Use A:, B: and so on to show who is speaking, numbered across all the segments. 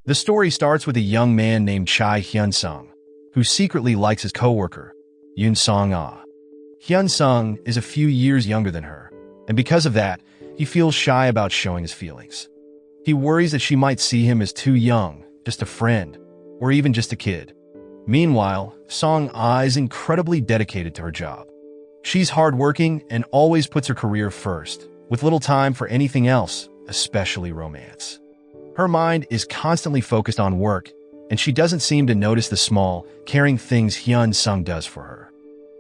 A: The story starts with a young man named Chai Hyun-sung, who secretly likes his coworker, Yoon Song-ah. Hyun-sung is a few years younger than her, and because of that, he feels shy about showing his feelings. He worries that she might see him as too young, just a friend, or even just a kid. Meanwhile, Song-ah is incredibly dedicated to her job. She's hardworking and always puts her career first, with little time for anything else, especially romance. Her mind is constantly focused on work, and she doesn't seem to notice the small, caring things Hyun-sung does for her.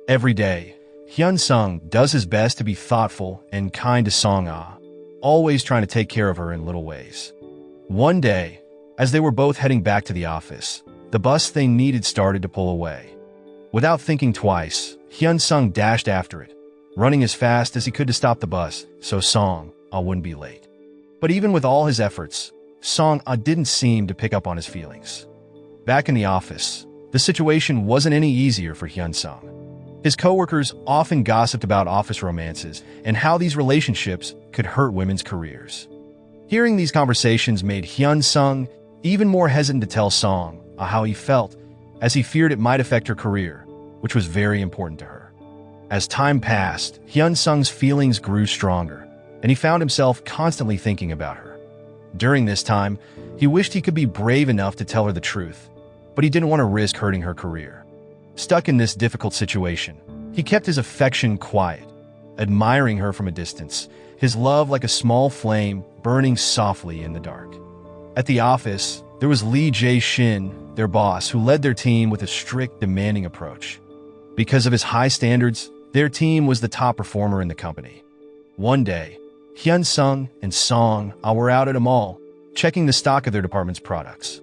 A: Every day, Hyun-sung does his best to be thoughtful and kind to Song-ah, always trying to take care of her in little ways. One day, as they were both heading back to the office, the bus they needed started to pull away. Without thinking twice, Hyun-sung dashed after it, running as fast as he could to stop the bus so Song-ah wouldn't be late. But even with all his efforts, Song-ah didn't seem to pick up on his feelings. Back in the office, the situation wasn't any easier for Hyun-sung. His coworkers often gossiped about office romances and how these relationships could hurt women's careers. Hearing these conversations made Hyun-sung even more hesitant to tell Song-ah how he felt, as he feared it might affect her career, which was very important to her. As time passed, Hyun-sung's feelings grew stronger, and he found himself constantly thinking about her. During this time, he wished he could be brave enough to tell her the truth, but he didn't want to risk hurting her career. Stuck in this difficult situation, he kept his affection quiet, admiring her from a distance, his love like a small flame burning softly in the dark. At the office, there was Lee Jae-shin, their boss, who led their team with a strict, demanding approach. Because of his high standards, their team was the top performer in the company. One day, Hyun-sung and Song-ah were out at a mall, checking the stock of their department's products.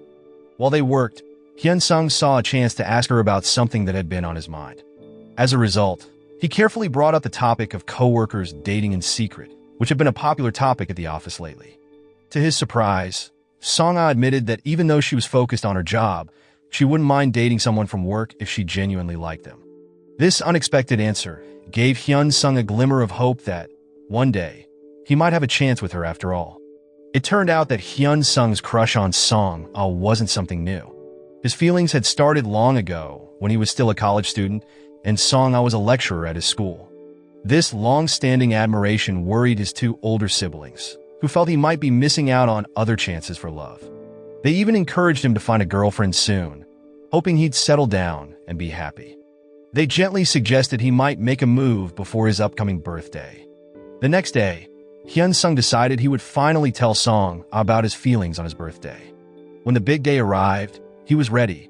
A: While they worked, Hyun-sung saw a chance to ask her about something that had been on his mind. As a result, he carefully brought up the topic of coworkers dating in secret, which had been a popular topic at the office lately. To his surprise, Song-ah admitted that even though she was focused on her job, she wouldn't mind dating someone from work if she genuinely liked them. This unexpected answer gave Hyun-sung a glimmer of hope that, one day, he might have a chance with her after all. It turned out that Hyun-sung's crush on Song-ah wasn't something new. His feelings had started long ago when he was still a college student and Song-ah was a lecturer at his school. This long-standing admiration worried his two older siblings, who felt he might be missing out on other chances for love. They even encouraged him to find a girlfriend soon, hoping he'd settle down and be happy. They gently suggested he might make a move before his upcoming birthday. The next day, Hyun-sung decided he would finally tell Song-ah about his feelings on his birthday. When the big day arrived, he was ready.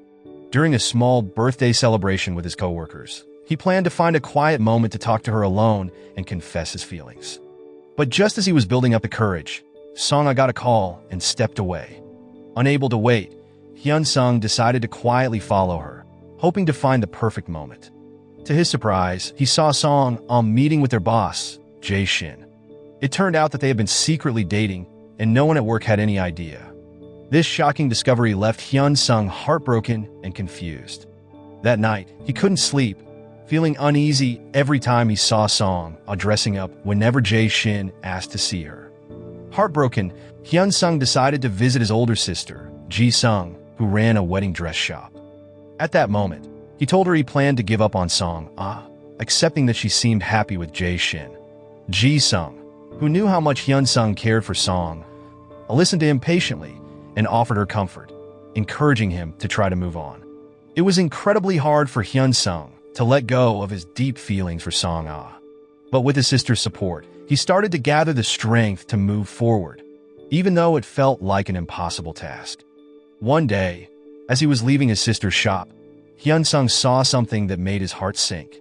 A: During a small birthday celebration with his coworkers, he planned to find a quiet moment to talk to her alone and confess his feelings. But just as he was building up the courage, Song-ah got a call and stepped away. Unable to wait, Hyun-sung decided to quietly follow her, hoping to find the perfect moment. To his surprise, he saw Song-ah meeting with their boss, Jae-shin. It turned out that they had been secretly dating, and no one at work had any idea. This shocking discovery left Hyun-sung heartbroken and confused. That night, he couldn't sleep, feeling uneasy every time he saw Song-ah dressing up whenever Jae-shin asked to see her. Heartbroken, Hyun-sung decided to visit his older sister, Ji-sung, who ran a wedding dress shop. At that moment, he told her he planned to give up on Song-ah, accepting that she seemed happy with Jae-shin. Ji-sung, who knew how much Hyun-sung cared for Song-ah, listened to him patiently and offered her comfort, encouraging him to try to move on. It was incredibly hard for Hyun-sung to let go of his deep feelings for Song-ah. But with his sister's support, he started to gather the strength to move forward, even though it felt like an impossible task. One day, as he was leaving his sister's shop, Hyun-sung saw something that made his heart sink.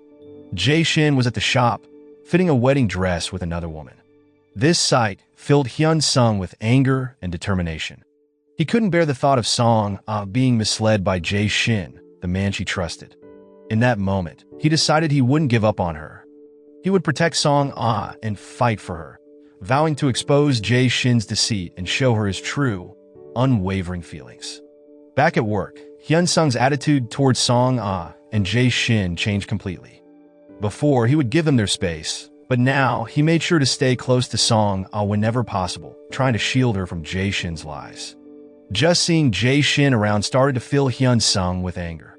A: Jae-shin was at the shop, fitting a wedding dress with another woman. This sight filled Hyun-sung with anger and determination. He couldn't bear the thought of Song-ah being misled by Jae-shin, the man she trusted. In that moment, he decided he wouldn't give up on her. He would protect Song-ah and fight for her, vowing to expose Jae-shin's deceit and show her his true, unwavering feelings. Back at work, Hyun-sung's attitude towards Song-ah and Jae-shin changed completely. Before, he would give them their space, but now he made sure to stay close to Song-ah whenever possible, trying to shield her from Jae-shin's lies. Just seeing Jae-shin around started to fill Hyun-sung with anger.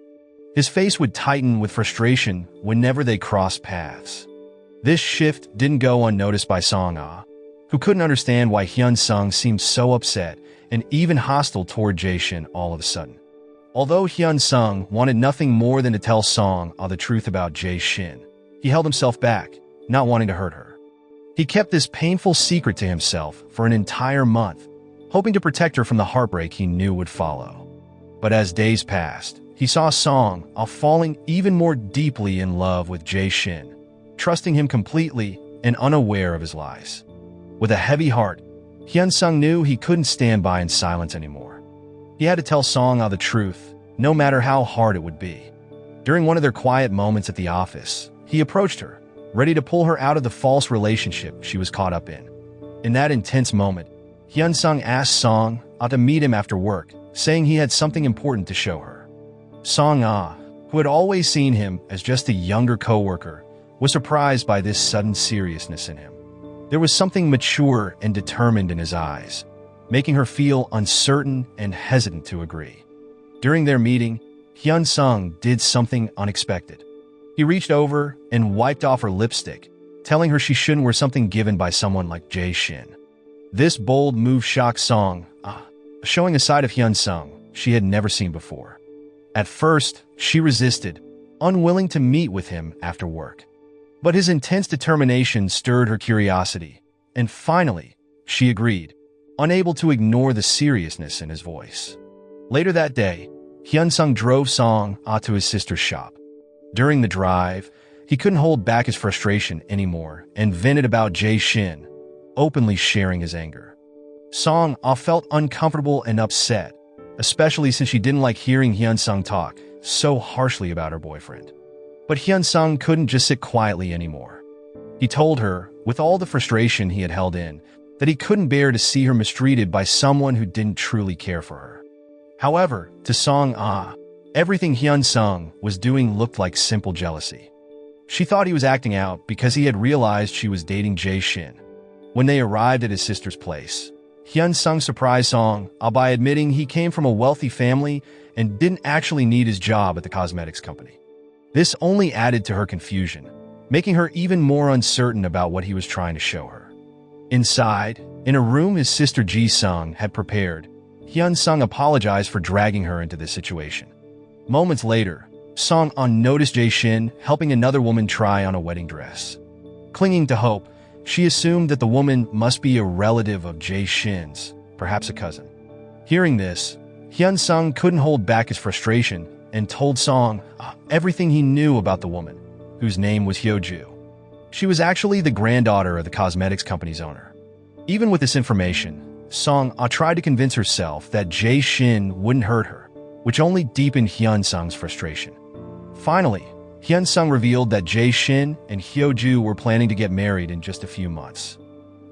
A: His face would tighten with frustration whenever they crossed paths. This shift didn't go unnoticed by Songa, who couldn't understand why Hyun-sung seemed so upset and even hostile toward Jae-shin all of a sudden. Although Hyun-sung wanted nothing more than to tell Songa the truth about Jae-shin, he held himself back, not wanting to hurt her. He kept this painful secret to himself for an entire month, hoping to protect her from the heartbreak he knew would follow. But as days passed, he saw Songa falling even more deeply in love with Jae-shin, trusting him completely and unaware of his lies. With a heavy heart, Hyun-sung knew he couldn't stand by in silence anymore. He had to tell Songa the truth, no matter how hard it would be. During one of their quiet moments at the office, he approached her, ready to pull her out of the false relationship she was caught up in. In that intense moment, Hyun-sung asked Songa to meet him after work, saying he had something important to show her. Songa, who had always seen him as just a younger coworker, was surprised by this sudden seriousness in him. There was something mature and determined in his eyes, making her feel uncertain and hesitant to agree. During their meeting, Hyun-sung did something unexpected. He reached over and wiped off her lipstick, telling her she shouldn't wear something given by someone like Jae-shin. This bold move shocked Songa, showing a side of Hyun-sung she had never seen before. At first, she resisted, unwilling to meet with him after work. But his intense determination stirred her curiosity, and finally, she agreed, unable to ignore the seriousness in his voice. Later that day, Hyun-sung drove Songa to his sister's shop. During the drive, he couldn't hold back his frustration anymore and vented about Jae-shin, openly sharing his anger. Songa felt uncomfortable and upset, especially since she didn't like hearing Hyun-sung talk so harshly about her boyfriend. But Hyun-sung couldn't just sit quietly anymore. He told her, with all the frustration he had held in, that he couldn't bear to see her mistreated by someone who didn't truly care for her. However, to Songa, everything Hyun-sung was doing looked like simple jealousy. She thought he was acting out because he had realized she was dating Jae-shin. When they arrived at his sister's place, Hyun-sung surprised Songa by admitting he came from a wealthy family and didn't actually need his job at the cosmetics company. This only added to her confusion, making her even more uncertain about what he was trying to show her. Inside, in a room his sister Ji-sung had prepared, Hyun-sung apologized for dragging her into this situation. Moments later, Songa noticed Jae-shin helping another woman try on a wedding dress. Clinging to hope, she assumed that the woman must be a relative of Jae-shin's, perhaps a cousin. Hearing this, Hyun-sung couldn't hold back his frustration and told Songa everything he knew about the woman, whose name was Hyo-ju. She was actually the granddaughter of the cosmetics company's owner. Even with this information, Songa tried to convince herself that Jae-shin wouldn't hurt her, which only deepened Hyun-sung's frustration. Finally, Hyun-sung revealed that Jae-shin and Hyo-ju were planning to get married in just a few months.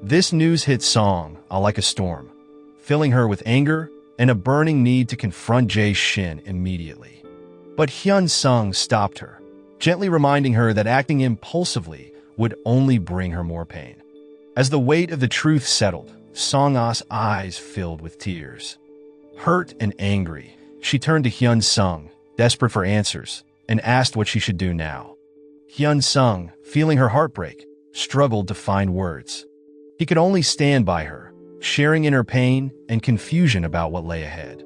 A: This news hit Songa like a storm, filling her with anger and a burning need to confront Jae-shin immediately. But Hyun-sung stopped her, gently reminding her that acting impulsively would only bring her more pain. As the weight of the truth settled, Songa's eyes filled with tears. Hurt and angry, she turned to Hyun-sung, desperate for answers, and asked what she should do now. Hyun-sung, feeling her heartbreak, struggled to find words. He could only stand by her, sharing in her pain and confusion about what lay ahead.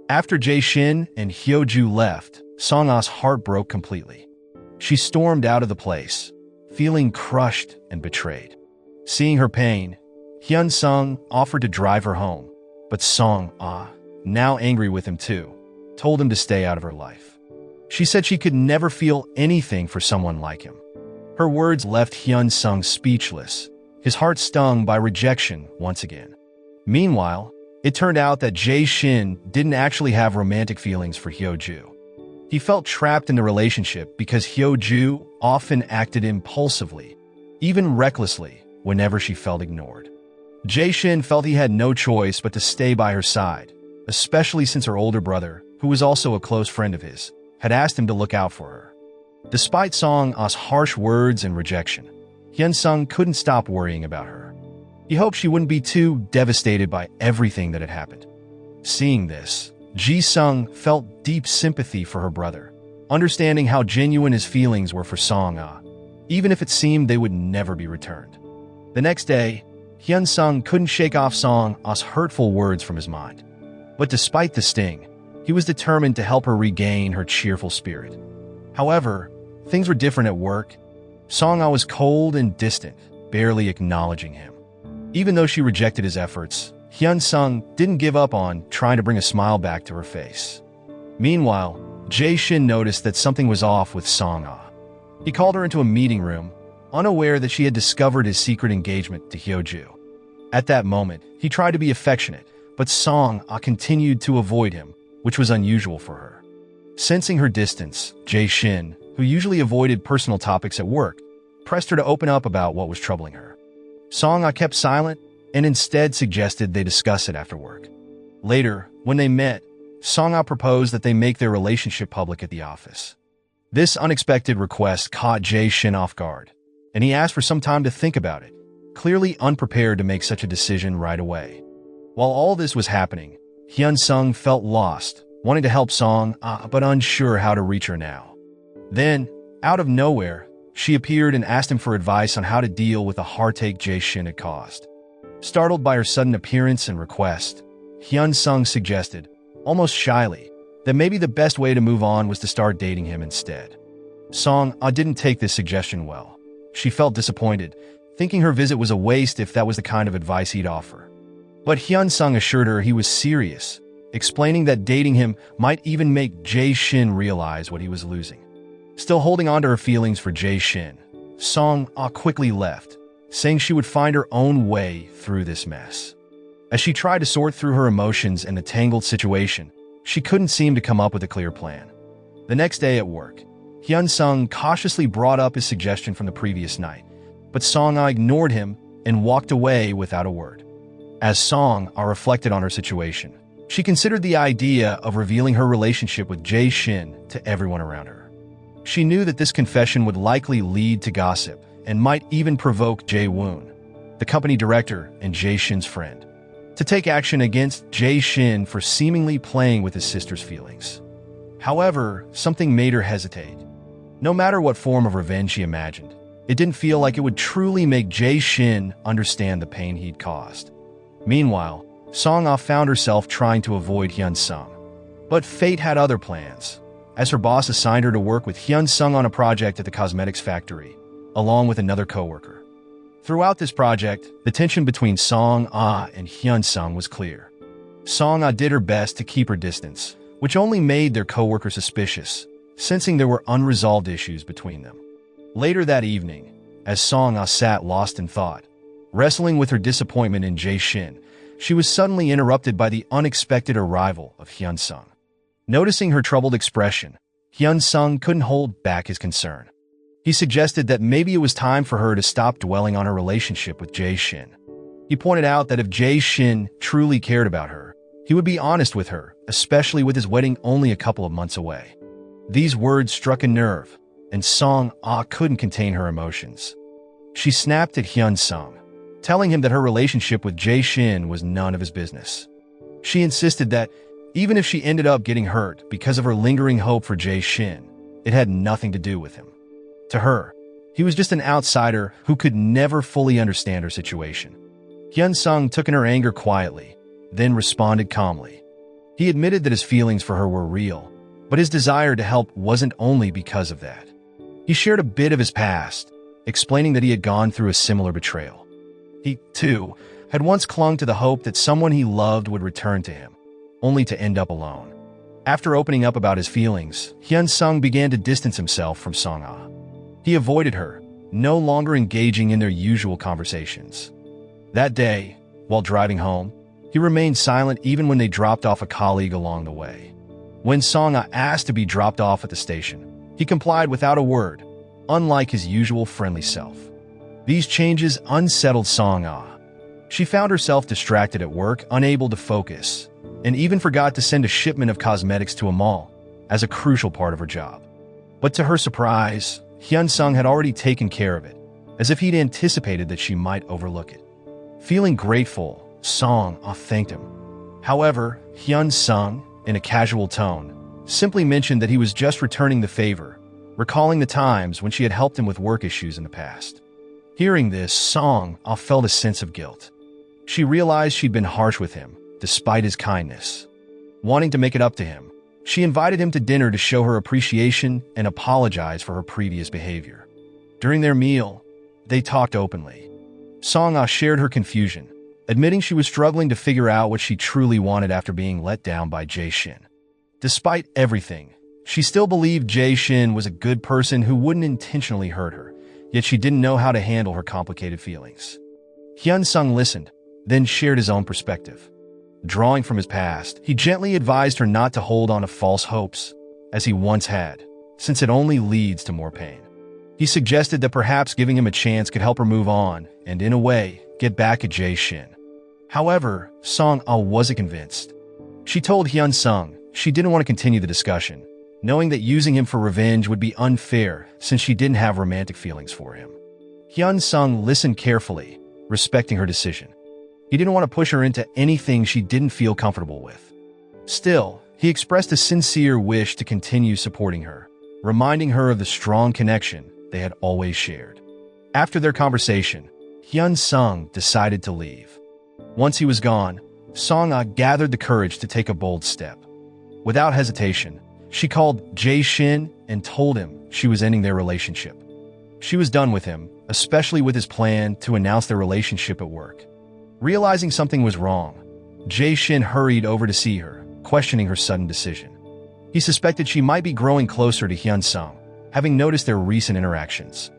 A: After Jae-shin and Hyo-ju left, Songa's heart broke completely. She stormed out of the place, feeling crushed and betrayed. Seeing her pain, Hyun-sung offered to drive her home, but Songa, now angry with him too, told him to stay out of her life. She said she could never feel anything for someone like him. Her words left Hyun-sung speechless, his heart stung by rejection once again. Meanwhile, it turned out that Jae-shin didn't actually have romantic feelings for Hyo-ju. He felt trapped in the relationship because Hyo-ju often acted impulsively, even recklessly, whenever she felt ignored. Jae-shin felt he had no choice but to stay by her side, especially since her older brother, who was also a close friend of his, had asked him to look out for her. Despite Songa's harsh words and rejection, Hyun-sung couldn't stop worrying about her. He hoped she wouldn't be too devastated by everything that had happened.
B: Seeing this, Ji-sung felt deep sympathy for her brother, understanding how genuine his feelings were for Songa, even if it seemed they would never be returned. The next day, Hyun-sung couldn't shake off Songa's hurtful words from his mind. But despite the sting, he was determined to help her regain her cheerful spirit. However, things were different at work. Songa was cold and distant, barely acknowledging him. Even though she rejected his efforts, Hyun-sung didn't give up on trying to bring a smile back to her face. Meanwhile, Jae-shin noticed that something was off with Songa. He called her into a meeting room, unaware that she had discovered his secret engagement to Hyoju. At that moment, he tried to be affectionate, but Songa continued to avoid him, which was unusual for her. Sensing her distance, Jae-shin, who usually avoided personal topics at work, pressed her to open up about what was troubling her. Songa kept silent and instead suggested they discuss it after work. Later, when they met, Songa proposed that they make their relationship public at the office. This unexpected request caught Jae-shin off guard, and he asked for some time to think about it, clearly unprepared to make such a decision right away. While all this was happening, Hyun-sung felt lost, wanting to help Songa, but unsure how to reach her now. Then, out of nowhere, she appeared and asked him for advice on how to deal with the heartache Jae-shin had caused. Startled by her sudden appearance and request, Hyun-sung suggested, almost shyly, that maybe the best way to move on was to start dating him instead. Songa didn't take this suggestion well. She felt disappointed, thinking her visit was a waste if that was the kind of advice he'd offer. But Hyun-sung assured her he was serious, explaining that dating him might even make Jae-shin realize what he was losing. Still holding on to her feelings for Jae-shin, Songa quickly left, saying she would find her own way through this mess. As she tried to sort through her emotions and the tangled situation, she couldn't seem to come up with a clear plan. The next day at work, Hyun-sung cautiously brought up his suggestion from the previous night, but Songa ignored him and walked away without a word. As Songa reflected on her situation, she considered the idea of revealing her relationship with Jae-shin to everyone around her. She knew that this confession would likely lead to gossip and might even provoke Jae-woon, the company director and Jae-shin's friend, to take action against Jae-shin for seemingly playing with his sister's feelings. However, something made her hesitate. No matter what form of revenge she imagined, it didn't feel like it would truly make Jae-shin understand the pain he'd caused. Meanwhile, Songa found herself trying to avoid Hyun-sung. But fate had other plans, as her boss assigned her to work with Hyun-sung on a project at the cosmetics factory, along with another coworker. Throughout this project, the tension between Songa and Hyun-sung was clear. Songa did her best to keep her distance, which only made their coworker suspicious, sensing there were unresolved issues between them. Later that evening, as Songa sat lost in thought, wrestling with her disappointment in Jae-shin, she was suddenly interrupted by the unexpected arrival of Hyun-sung. Noticing her troubled expression, Hyun-sung couldn't hold back his concern. He suggested that maybe it was time for her to stop dwelling on her relationship with Jae-shin. He pointed out that if Jae-shin truly cared about her, he would be honest with her, especially with his wedding only a couple of months away. These words struck a nerve, and Songa couldn't contain her emotions. She snapped at Hyun-sung, telling him that her relationship with Jae-shin was none of his business. She insisted that, even if she ended up getting hurt because of her lingering hope for Jae-shin, it had nothing to do with him. To her, he was just an outsider who could never fully understand her situation. Hyun-sung took in her anger quietly, then responded calmly. He admitted that his feelings for her were real, but his desire to help wasn't only because of that. He shared a bit of his past, explaining that he had gone through a similar betrayal. He, too, had once clung to the hope that someone he loved would return to him, only to end up alone. After opening up about his feelings, Hyun-sung began to distance himself from Songa. He avoided her, no longer engaging in their usual conversations. That day, while driving home, he remained silent even when they dropped off a colleague along the way. When Songa asked to be dropped off at the station, he complied without a word, unlike his usual friendly self. These changes unsettled Songa. She found herself distracted at work, unable to focus, and even forgot to send a shipment of cosmetics to a mall as a crucial part of her job. But to her surprise, Hyun-sung had already taken care of it, as if he'd anticipated that she might overlook it. Feeling grateful, Songa thanked him. However, Hyun Sung, in a casual tone, simply mentioned that he was just returning the favor, recalling the times when she had helped him with work issues in the past. Hearing this, Songa felt a sense of guilt. She realized she'd been harsh with him, despite his kindness. Wanting to make it up to him, she invited him to dinner to show her appreciation and apologize for her previous behavior. During their meal, they talked openly. Songa shared her confusion, admitting she was struggling to figure out what she truly wanted after being let down by Jae-shin. Despite everything, she still believed Jae-shin was a good person who wouldn't intentionally hurt her, yet she didn't know how to handle her complicated feelings. Hyun Sung listened, then shared his own perspective. Drawing from his past, he gently advised her not to hold on to false hopes, as he once had, since it only leads to more pain. He suggested that perhaps giving him a chance could help her move on and, in a way, get back at Jae-shin. However, Songa wasn't convinced. She told Hyun Sung she didn't want to continue the discussion, knowing that using him for revenge would be unfair since she didn't have romantic feelings for him. Hyun Sung listened carefully, respecting her decision. He didn't want to push her into anything she didn't feel comfortable with. Still, he expressed a sincere wish to continue supporting her, reminding her of the strong connection they had always shared. After their conversation, Hyun Sung decided to leave. Once he was gone, Songa gathered the courage to take a bold step. Without hesitation, she called Jae-shin and told him she was ending their relationship. She was done with him, especially with his plan to announce their relationship at work. Realizing something was wrong, Jae-shin hurried over to see her, questioning her sudden decision. He suspected she might be growing closer to Hyun Sung, having noticed their recent interactions.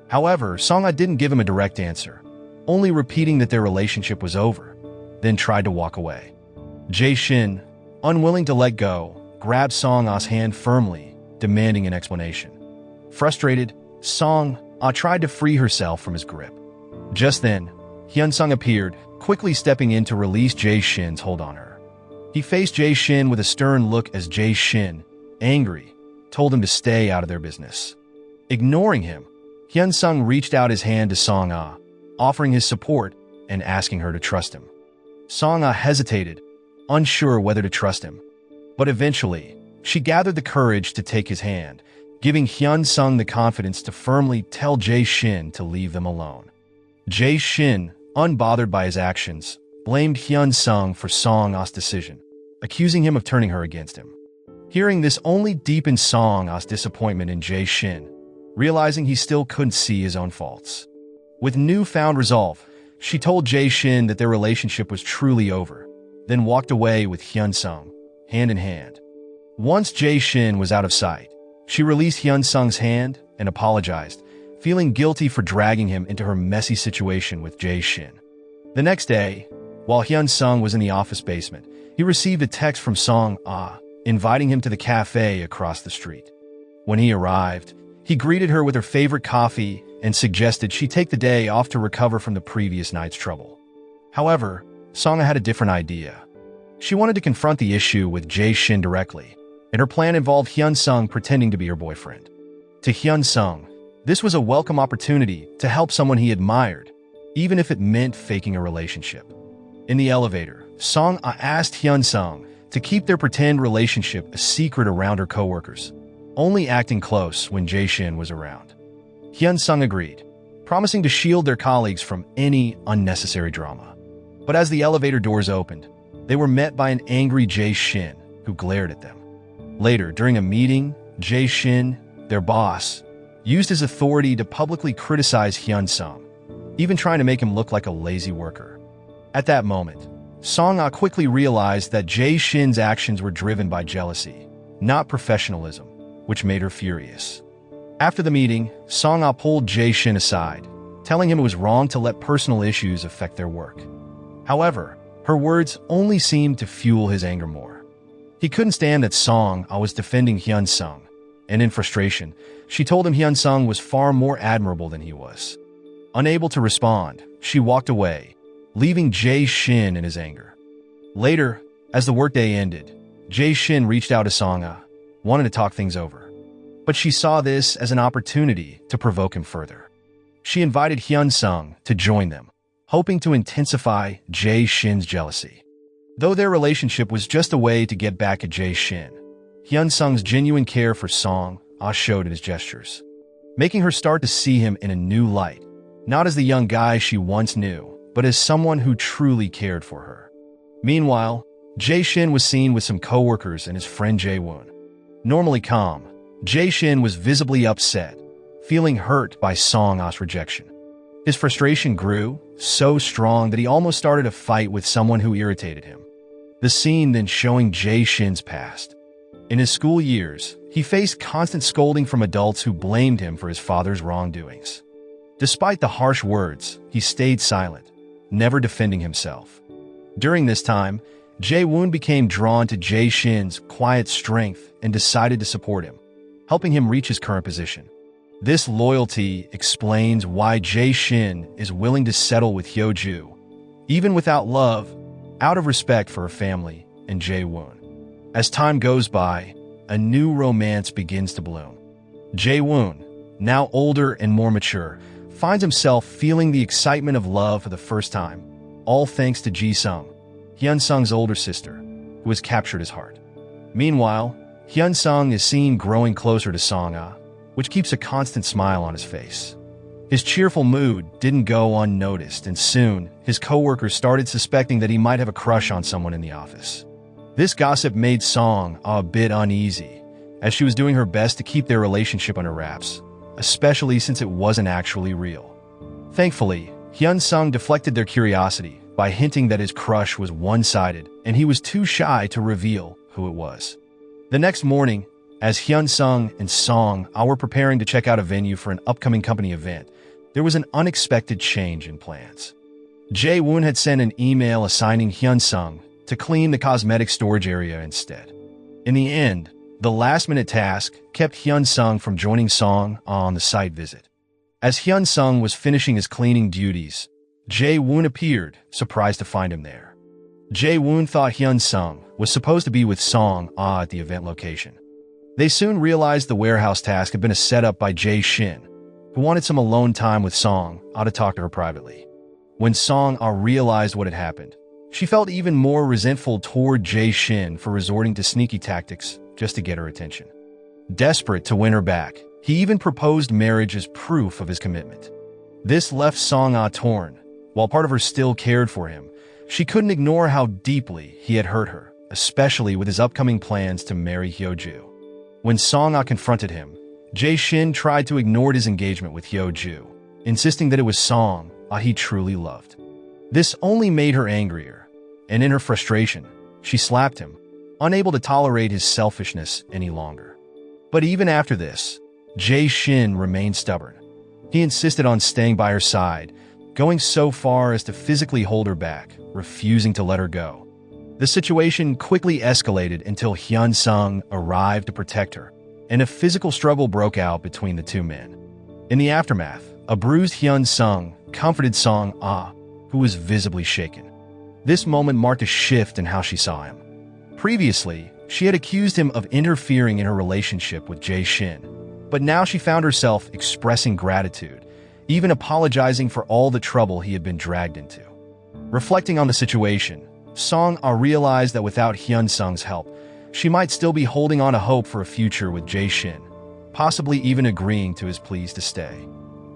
B: However, Songa didn't give him a direct answer, only repeating that their relationship was over, then tried to walk away. Jae-shin, unwilling to let go, grabbed Songa's hand firmly, demanding an explanation. Frustrated, Songa tried to free herself from his grip. Just then, Hyun Sung appeared, quickly stepping in to release Jae-shin's hold on her. He faced Jae-shin with a stern look as Jae-shin, angry, told him to stay out of their business. Ignoring him, Hyun Sung reached out his hand to Songa, offering his support and asking her to trust him. Songa hesitated, unsure whether to trust him. But eventually, she gathered the courage to take his hand, giving Hyun Sung the confidence to firmly tell Jae-shin to leave them alone. Jae-shin, unbothered by his actions, blamed Hyun Sung for Songa's decision, accusing him of turning her against him. Hearing this only deepened Songa's disappointment in Jae-shin, realizing he still couldn't see his own faults. With newfound resolve, she told Jae-shin that their relationship was truly over, then walked away with Hyun Sung, hand in hand. Once Jae-shin was out of sight, she released Hyun Sung's hand and apologized, feeling guilty for dragging him into her messy situation with Jae-shin. The next day, while Hyun Sung was in the office basement, he received a text from Songa, inviting him to the cafe across the street. When he arrived, he greeted her with her favorite coffee and suggested she take the day off to recover from the previous night's trouble. However, Songa had a different idea. She wanted to confront the issue with Jae-shin directly, and her plan involved Hyun Sung pretending to be her boyfriend. To Hyun Sung, this was a welcome opportunity to help someone he admired, even if it meant faking a relationship. In the elevator, Songa asked Hyun Sung to keep their pretend relationship a secret around her coworkers, only acting close when Jae-shin was around. Hyun Sung agreed, promising to shield their colleagues from any unnecessary drama. But as the elevator doors opened, they were met by an angry Jae-shin who glared at them. Later, during a meeting, Jae-shin, their boss, used his authority to publicly criticize Hyun Sung, even trying to make him look like a lazy worker. At that moment, Songa quickly realized that Jae-shin's actions were driven by jealousy, not professionalism, which made her furious. After the meeting, Songa pulled Jae-shin aside, telling him it was wrong to let personal issues affect their work. However, her words only seemed to fuel his anger more. He couldn't stand that Songa was defending Hyun Sung, and in frustration, she told him Hyun Sung was far more admirable than he was. Unable to respond, she walked away, leaving Jae-shin in his anger. Later, as the workday ended, Jae-shin reached out to Songa, wanting to talk things over. But she saw this as an opportunity to provoke him further. She invited Hyun Sung to join them, hoping to intensify Jae-shin's jealousy. Though their relationship was just a way to get back at Jae-shin, Hyun-sung's genuine care for Song-ah showed in his gestures, making her start to see him in a new light, not as the young guy she once knew, but as someone who truly cared for her. Meanwhile, Jae-shin was seen with some coworkers and his friend Jae-woon. Normally calm, Jae-shin was visibly upset, feeling hurt by Song-ah's rejection. His frustration grew so strong that he almost started a fight with someone who irritated him. The scene then showing Jae-shin's past. In his school years, he faced constant scolding from adults who blamed him for his father's wrongdoings. Despite the harsh words, he stayed silent, never defending himself. During this time, Jae-woon became drawn to Jae-shin's quiet strength and decided to support him, helping him reach his current position. This loyalty explains why Jae-shin is willing to settle with Hyo-ju, even without love, out of respect for her family and Jae-woon. As time goes by, a new romance begins to bloom. Jae-woon, now older and more mature, finds himself feeling the excitement of love for the first time, all thanks to Ji-sung, Hyun-sung's older sister, who has captured his heart. Meanwhile, Hyun-sung is seen growing closer to Song-ah, which keeps a constant smile on his face. His cheerful mood didn't go unnoticed, and soon, his coworkers started suspecting that he might have a crush on someone in the office. This gossip made Song-ah a bit uneasy, as she was doing her best to keep their relationship under wraps, especially since it wasn't actually real. Thankfully, Hyun-sung deflected their curiosity by hinting that his crush was one-sided and he was too shy to reveal who it was. The next morning, as Hyun-sung and Song-ah were preparing to check out a venue for an upcoming company event, there was an unexpected change in plans. Jae-woon had sent an email assigning Hyun-sung to clean the cosmetic storage area instead. In the end, the last-minute task kept Hyun-sung from joining Song-ah on the site visit. As Hyun-sung was finishing his cleaning duties, Jae-woon appeared, surprised to find him there. Jae-woon thought Hyun-sung was supposed to be with Song-ah at the event location. They soon realized the warehouse task had been a setup by Jae-shin, who wanted some alone time with Song-ah to talk to her privately. When Song-ah realized what had happened, she felt even more resentful toward Jae-shin for resorting to sneaky tactics just to get her attention. Desperate to win her back, he even proposed marriage as proof of his commitment. This left Song-ah torn. While part of her still cared for him, she couldn't ignore how deeply he had hurt her, especially with his upcoming plans to marry Hyo-ju. When Song-ah confronted him, Jae-shin tried to ignore his engagement with Hyo-ju, insisting that it was Song-ah he truly loved. This only made her angrier, and in her frustration, she slapped him, unable to tolerate his selfishness any longer. But even after this, Jae-shin remained stubborn. He insisted on staying by her side, going so far as to physically hold her back, refusing to let her go. The situation quickly escalated until Hyun-sung arrived to protect her, and a physical struggle broke out between the two men. In the aftermath, a bruised Hyun-sung comforted Song-ah, who was visibly shaken. This moment marked a shift in how she saw him. Previously, she had accused him of interfering in her relationship with Jae-shin, but now she found herself expressing gratitude, even apologizing for all the trouble he had been dragged into. Reflecting on the situation, Song-ah realized that without Hyun-sung's help, she might still be holding on to hope for a future with Jae-shin, possibly even agreeing to his pleas to stay.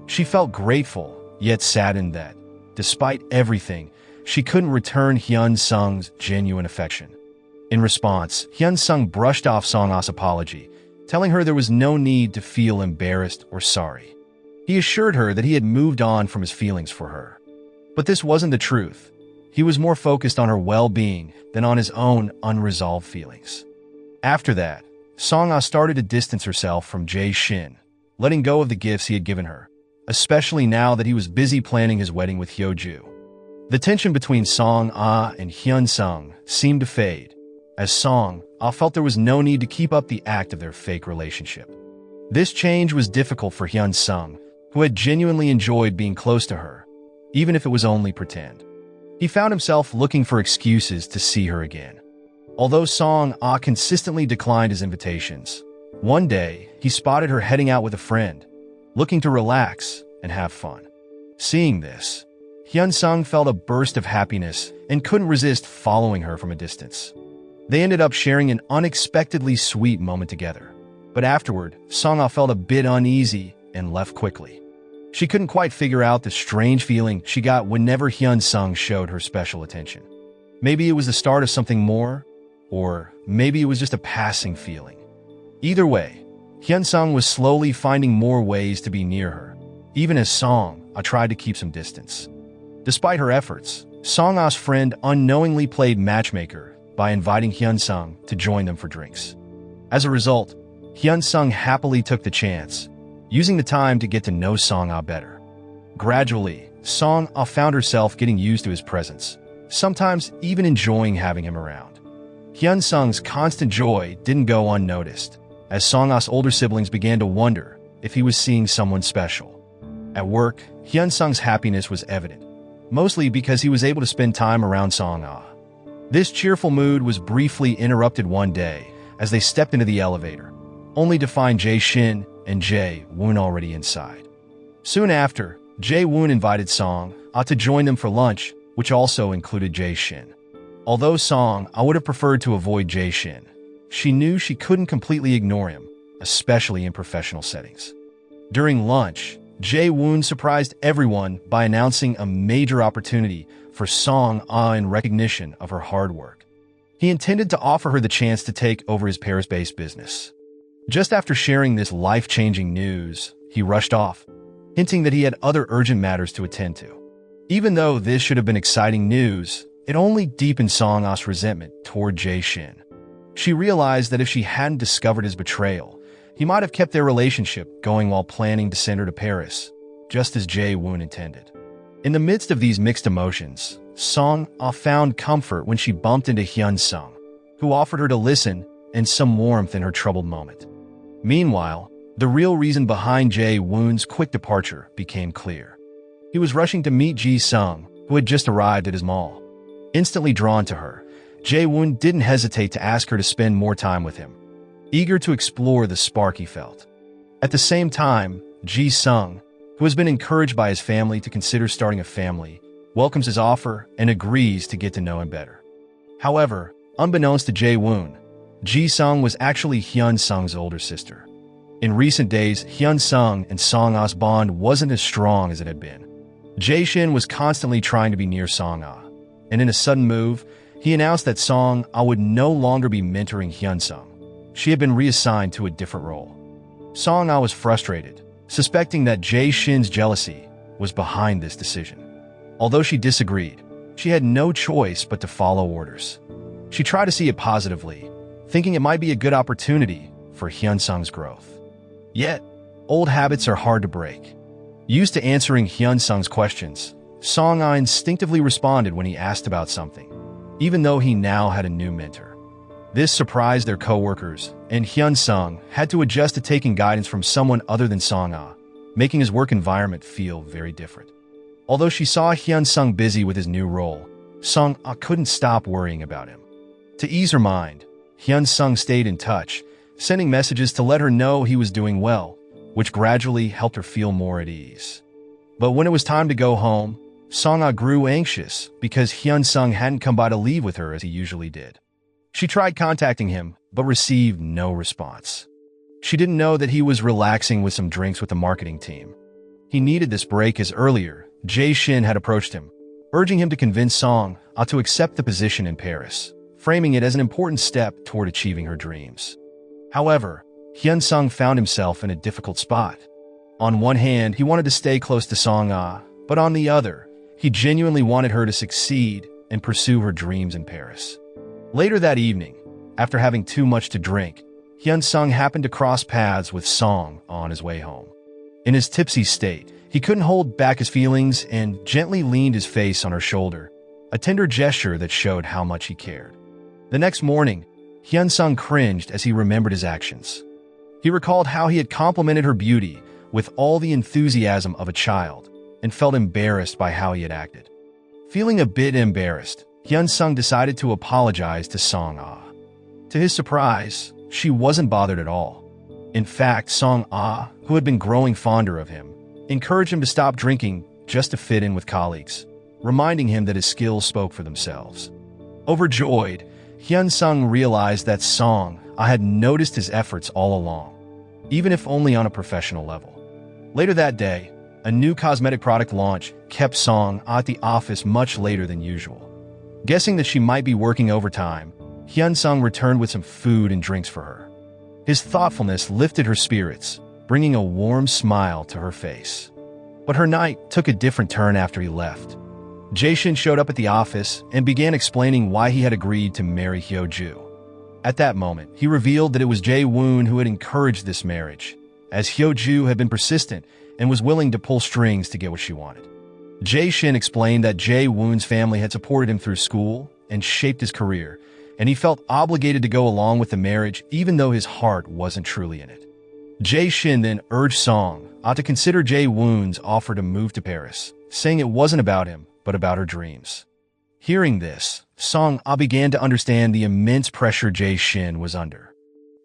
B: She felt grateful, yet saddened that, despite everything, she couldn't return Hyun-sung's genuine affection. In response, Hyun-sung brushed off Song-ah's apology, telling her there was no need to feel embarrassed or sorry. He assured her that he had moved on from his feelings for her. But this wasn't the truth. He was more focused on her well-being than on his own unresolved feelings. After that, Song-ah started to distance herself from Jae-shin, letting go of the gifts he had given her, especially now that he was busy planning his wedding with Hyo-ju. The tension between Song-ah and Hyun-sung seemed to fade, as Song-ah felt there was no need to keep up the act of their fake relationship. This change was difficult for Hyun-sung, who had genuinely enjoyed being close to her, even if it was only pretend. He found himself looking for excuses to see her again. Although Song-ah consistently declined his invitations, one day he spotted her heading out with a friend, looking to relax and have fun. Seeing this, Hyun-sung felt a burst of happiness and couldn't resist following her from a distance. They ended up sharing an unexpectedly sweet moment together. But afterward, Songa felt a bit uneasy and left quickly. She couldn't quite figure out the strange feeling she got whenever Hyun-sung showed her special attention. Maybe it was the start of something more, or maybe it was just a passing feeling. Either way, Hyun-sung was slowly finding more ways to be near her, even as Songa tried to keep some distance. Despite her efforts, Songa's friend unknowingly played matchmaker by inviting Hyun-sung to join them for drinks. As a result, Hyun-sung happily took the chance, using the time to get to know Songa better. Gradually, Songa found herself getting used to his presence, sometimes even enjoying having him around. Hyun-sung's constant joy didn't go unnoticed, as Songa's older siblings began to wonder if he was seeing someone special. At work, Hyun-sung's happiness was evident, mostly because he was able to spend time around Songa. This cheerful mood was briefly interrupted one day as they stepped into the elevator, only to find Jae-shin and Jae-woon already inside. Soon after, Jae-woon invited Songa to join them for lunch, which also included Jae-shin. Although Songa would have preferred to avoid Jae-shin, she knew she couldn't completely ignore him, especially in professional settings. During lunch, Jae-woon surprised everyone by announcing a major opportunity for Songa in recognition of her hard work. He intended to offer her the chance to take over his Paris-based business. Just after sharing this life-changing news, he rushed off, hinting that he had other urgent matters to attend to. Even though this should have been exciting news, it only deepened Songa's resentment toward Jae-shin. She realized that if she hadn't discovered his betrayal, he might have kept their relationship going while planning to send her to Paris, just as Jae-woon intended. In the midst of these mixed emotions, Songa found comfort when she bumped into Hyun-sung, who offered her to listen and some warmth in her troubled moment. Meanwhile, the real reason behind Jae-woon's quick departure became clear. He was rushing to meet Ji-sung, who had just arrived at his mall. Instantly drawn to her, Jae-woon didn't hesitate to ask her to spend more time with him, eager to explore the spark he felt. At the same time, Ji-sung, who has been encouraged by his family to consider starting a family, welcomes his offer and agrees to get to know him better. However, unbeknownst to Jae-woon, Ji-sung was actually Hyun-sung's older sister. In recent days, Hyun-sung and Songa's bond wasn't as strong as it had been. Jae-shin was constantly trying to be near Songa, and in a sudden move, he announced that Songa would no longer be mentoring Hyun-sung. She had been reassigned to a different role. Songa was frustrated, suspecting that Jae-shin's jealousy was behind this decision. Although she disagreed, she had no choice but to follow orders. She tried to see it positively, thinking it might be a good opportunity for Hyun-sung's growth. Yet, old habits are hard to break. Used to answering Hyun-sung's questions, Songa instinctively responded when he asked about something, even though he now had a new mentor. This surprised their co-workers, and Hyun-sung had to adjust to taking guidance from someone other than Songa, making his work environment feel very different. Although she saw Hyun-sung busy with his new role, Songa couldn't stop worrying about him. To ease her mind, Hyun-sung stayed in touch, sending messages to let her know he was doing well, which gradually helped her feel more at ease. But when it was time to go home, Songa grew anxious because Hyun-sung hadn't come by to leave with her as he usually did. She tried contacting him, but received no response. She didn't know that he was relaxing with some drinks with the marketing team. He needed this break as earlier, Jae-shin had approached him, urging him to convince Songa to accept the position in Paris, framing it as an important step toward achieving her dreams. However, Hyun-sung found himself in a difficult spot. On one hand, he wanted to stay close to Songa, but on the other, he genuinely wanted her to succeed and pursue her dreams in Paris. Later that evening, after having too much to drink, Hyun-sung happened to cross paths with Songa on his way home. In his tipsy state, he couldn't hold back his feelings and gently leaned his face on her shoulder, a tender gesture that showed how much he cared. The next morning, Hyun-sung cringed as he remembered his actions. He recalled how he had complimented her beauty with all the enthusiasm of a child and felt embarrassed by how he had acted. Feeling a bit embarrassed, Hyun-sung decided to apologize to Songa. To his surprise, she wasn't bothered at all. In fact, Songa, who had been growing fonder of him, encouraged him to stop drinking just to fit in with colleagues,
A: reminding him that his skills spoke for themselves. Overjoyed, Hyun-sung realized that Songa had noticed his efforts all along, even if only on a professional level. Later that day, a new cosmetic product launch kept Songa at the office much later than usual. Guessing that she might be working overtime, Hyun-sung returned with some food and drinks for her. His thoughtfulness lifted her spirits, bringing a warm smile to her face. But her night took a different turn after he left. Jae-shin showed up at the office and began explaining why he had agreed to marry Hyo-ju. At that moment, he revealed that it was Jae-woon who had encouraged this marriage, as Hyo-ju had been persistent and was willing to pull strings to get what she wanted. Jae-shin explained that Jae-woon's family had supported him through school and shaped his career, and he felt obligated to go along with the marriage even though his heart wasn't truly in it. Jae-shin then urged Songa to consider Jae-woon's offer to move to Paris, saying it wasn't about him, but about her dreams. Hearing this, Songa began to understand the immense pressure Jae-shin was under.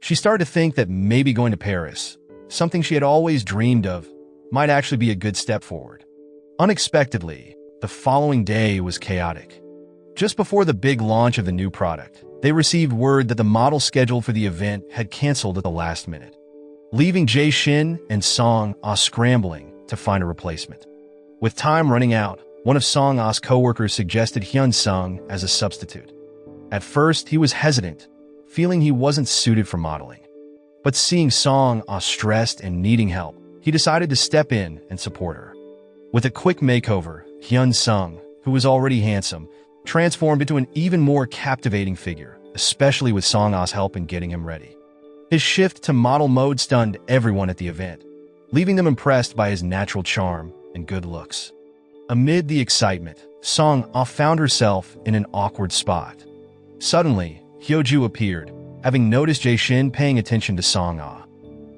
A: She started to think that maybe going to Paris, something she had always dreamed of, might actually be a good step forward. Unexpectedly, the following day was chaotic. Just before the big launch of the new product, they received word that the model scheduled for the event had canceled at the last minute, leaving Jae-shin and Songa scrambling to find a replacement. With time running out, one of Songa's co-workers suggested Hyun-sung as a substitute. At first, he was hesitant, feeling he wasn't suited for modeling. But seeing Songa stressed and needing help, he decided to step in and support her. With a quick makeover, Hyun-sung, who was already handsome, transformed into an even more captivating figure, especially with Songa's help in getting him ready. His shift to model mode stunned everyone at the event, leaving them impressed by his natural charm and good looks. Amid the excitement, Songa found herself in an awkward spot. Suddenly, Hyo-ju appeared, having noticed Jae-shin paying attention to Songa.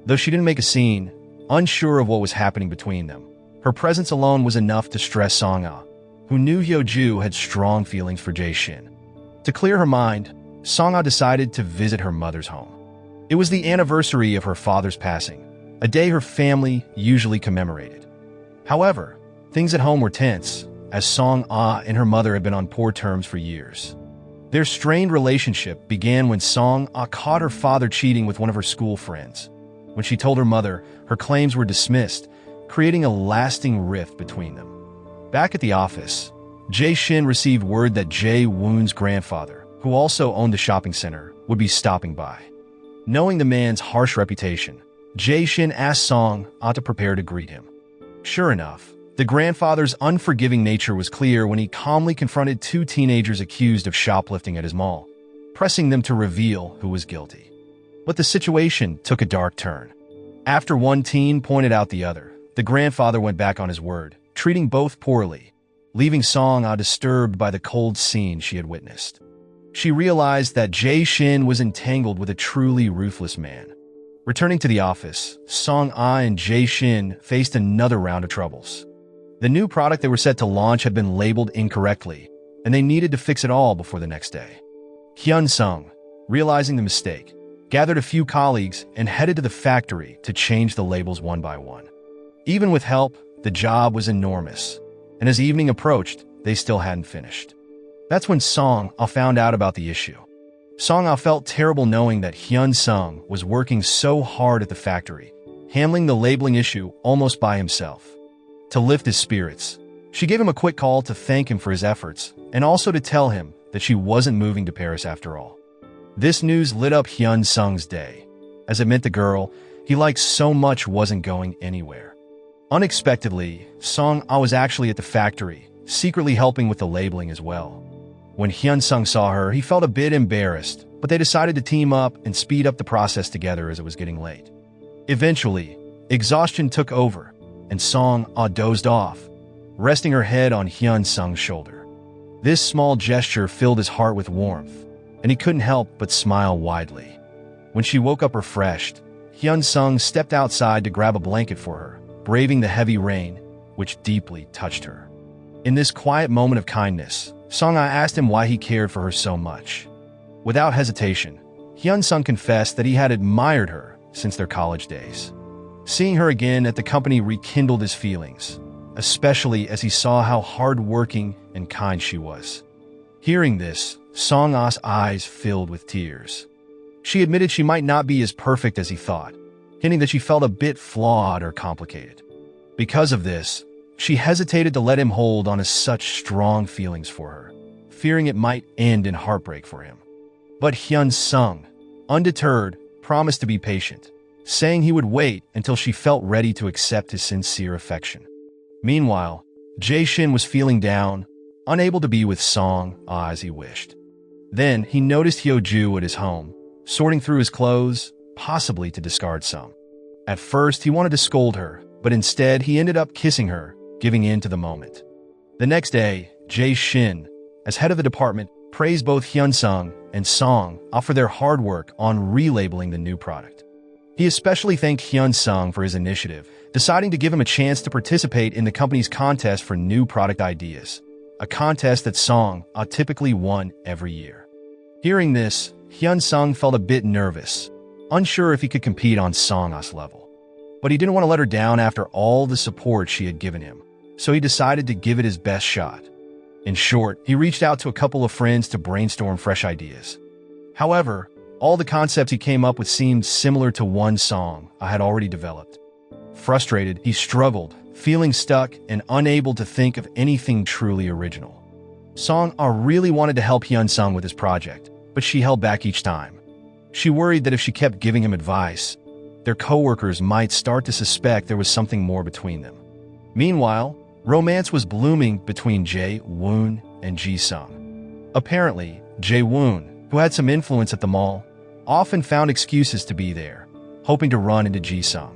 A: Though she didn't make a scene, unsure of what was happening between them, her presence alone was enough to stress Songa, who knew Hyo-ju had strong feelings for Jae-shin. To clear her mind, Songa decided to visit her mother's home. It was the anniversary of her father's passing, a day her family usually commemorated. However, things at home were tense, as Songa and her mother had been on poor terms for years. Their strained relationship began when Songa caught her father cheating with one of her school friends. When she told her mother, her claims were dismissed, creating a lasting rift between them. Back at the office, Jae-shin received word that Jae-woon's grandfather, who also owned the shopping center, would be stopping by. Knowing the man's harsh reputation, Jae-shin asked Songa to prepare to greet him. Sure enough, the grandfather's unforgiving nature was clear when he calmly confronted two teenagers accused of shoplifting at his mall, pressing them to reveal who was guilty. But the situation took a dark turn. After one teen pointed out the other, the grandfather went back on his word, treating both poorly, leaving Songa disturbed by the cold scene she had witnessed. She realized that Jae-shin was entangled with a truly ruthless man. Returning to the office, Songa and Jae-shin faced another round of troubles. The new product they were set to launch had been labeled incorrectly, and they needed to fix it all before the next day. Hyun-sung, realizing the mistake, gathered a few colleagues and headed to the factory to change the labels one by one. Even with help, the job was enormous, and as evening approached, they still hadn't finished. That's when Songa found out about the issue. Songa felt terrible knowing that Hyun-sung was working so hard at the factory, handling the labeling issue almost by himself. To lift his spirits, she gave him a quick call to thank him for his efforts and also to tell him that she wasn't moving to Paris after all. This news lit up Hyun-sung's day, as it meant the girl he liked so much wasn't going anywhere. Unexpectedly, Songa was actually at the factory, secretly helping with the labeling as well. When Hyun-sung saw her, he felt a bit embarrassed, but they decided to team up and speed up the process together as it was getting late. Eventually, exhaustion took over, and Songa dozed off, resting her head on Hyun-sung's shoulder. This small gesture filled his heart with warmth, and he couldn't help but smile widely. When she woke up refreshed, Hyun-sung stepped outside to grab a blanket for her, braving the heavy rain, which deeply touched her. In this quiet moment of kindness, Songa asked him why he cared for her so much. Without hesitation, Hyun-sung confessed that he had admired her since their college days. Seeing her again at the company rekindled his feelings,
B: especially as he saw how hard-working and kind she was. Hearing this, Songa's eyes filled with tears. She admitted she might not be as perfect as he thought, hinting that she felt a bit flawed or complicated. Because of this, she hesitated to let him hold on to such strong feelings for her, fearing it might end in heartbreak for him. But Hyun-sung, undeterred, promised to be patient, saying he would wait until she felt ready to accept his sincere affection. Meanwhile, Jae-shin was feeling down, unable to be with Song-ah as he wished. Then he noticed Hyo-ju at his home, sorting through his clothes, possibly to discard some. At first, he wanted to scold her, but instead he ended up kissing her, giving in to the moment. The next day, Jae-shin, as head of the department, praised both Hyun-sung and Song-ah for their hard work on relabeling the new product. He especially thanked Hyun-sung for his initiative, deciding to give him a chance to participate in the company's contest for new product ideas, a contest that Song-ah typically won every year. Hearing this, Hyun-sung felt a bit nervous, unsure if he could compete on Song-ah's level. But he didn't want to let her down after all the support she had given him, so he decided to give it his best shot. In short, he reached out to a couple of friends to brainstorm fresh ideas. However, all the concepts he came up with seemed similar to one song I had already developed. Frustrated, he struggled, feeling stuck and unable to think of anything truly original. Song-ah really wanted to help Hyun-sung with his project, but she held back each time. She worried that if she kept giving him advice, their coworkers might start to suspect there was something more between them. Meanwhile, romance was blooming between Jae-woon and Ji-sung. Apparently, Jae-woon, who had some influence at the mall, often found excuses to be there, hoping to run into Ji-sung.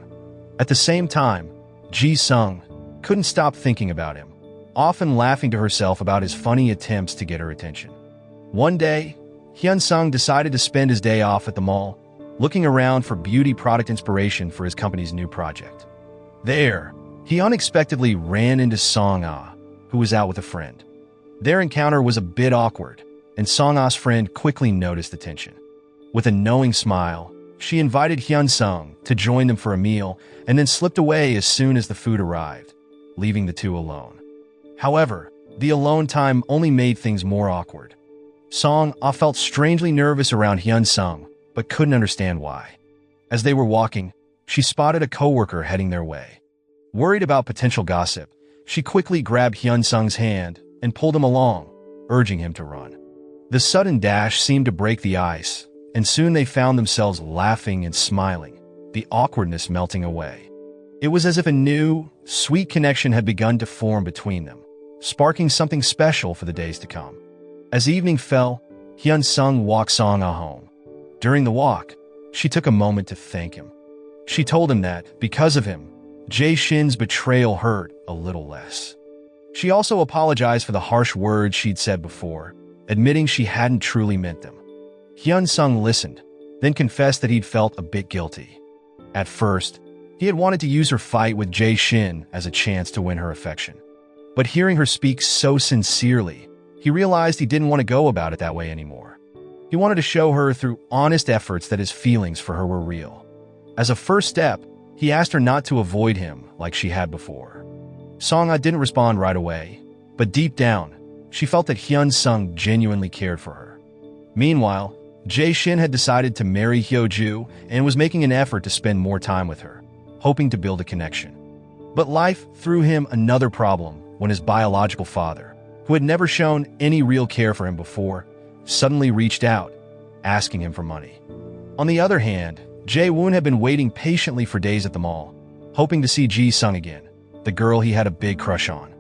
B: At the same time, Ji-sung couldn't stop thinking about him, often laughing to herself about his funny attempts to get her attention. One day, Hyun-sung decided to spend his day off at the mall, looking around for beauty product inspiration for his company's new project. There, he unexpectedly ran into Song-ah, who was out with a friend. Their encounter was a bit awkward, and Song-ah's friend quickly noticed the tension. With a knowing smile, she invited Hyun-sung to join them for a meal and then slipped away as soon as the food arrived, leaving the two alone. However, the alone time only made things more awkward. Song-ah felt strangely nervous around Hyun-sung, but couldn't understand why. As they were walking, she spotted a coworker heading their way. Worried about potential gossip, she quickly grabbed Hyun-sung's hand and pulled him along, urging him to run. The sudden dash seemed to break the ice, and soon they found themselves laughing and smiling, the awkwardness melting away. It was as if a new, sweet connection had begun to form between them, sparking something special for the days to come. As evening fell, Hyun-sung walked Song-ah home. During the walk, she took a moment to thank him. She told him that, because of him, Jae-shin's betrayal hurt a little less. She also apologized for the harsh words she'd said before, admitting she hadn't truly meant them. Hyun-sung listened, then confessed that he'd felt a bit guilty. At first, he had wanted to use her fight with Jae-shin as a chance to win her affection. But hearing her speak so sincerely, he realized he didn't want to go about it that way anymore. He wanted to show her through honest efforts that his feelings for her were real. As a first step, he asked her not to avoid him like she had before. Song-ah didn't respond right away, but deep down, she felt that Hyun-sung genuinely cared for her. Meanwhile, Jae-shin had decided to marry Hyo-ju and was making an effort to spend more time with her, hoping to build a connection. But life threw him another problem when his biological father, who had never shown any real care for him before, suddenly reached out, asking him for money. On the other hand, Jae-woon had been waiting patiently for days at the mall, hoping to see Ji-sung again, the girl he had a big crush on.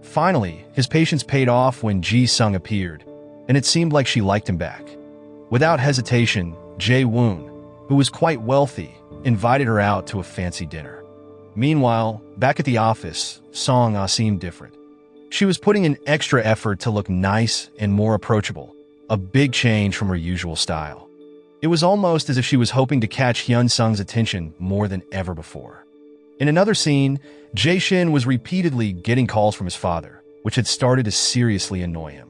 B: Finally, his patience paid off when Ji-sung appeared, and it seemed like she liked him back. Without hesitation, Jae-woon, who was quite wealthy, invited her out to a fancy dinner. Meanwhile, back at the office, Song-ah seemed different. She was putting in extra effort to look nice and more approachable, a big change from her usual style. It was almost as if she was hoping to catch Hyun-sung's attention more than ever before. In another scene, Jae-shin was repeatedly getting calls from his father, which had started to seriously annoy him.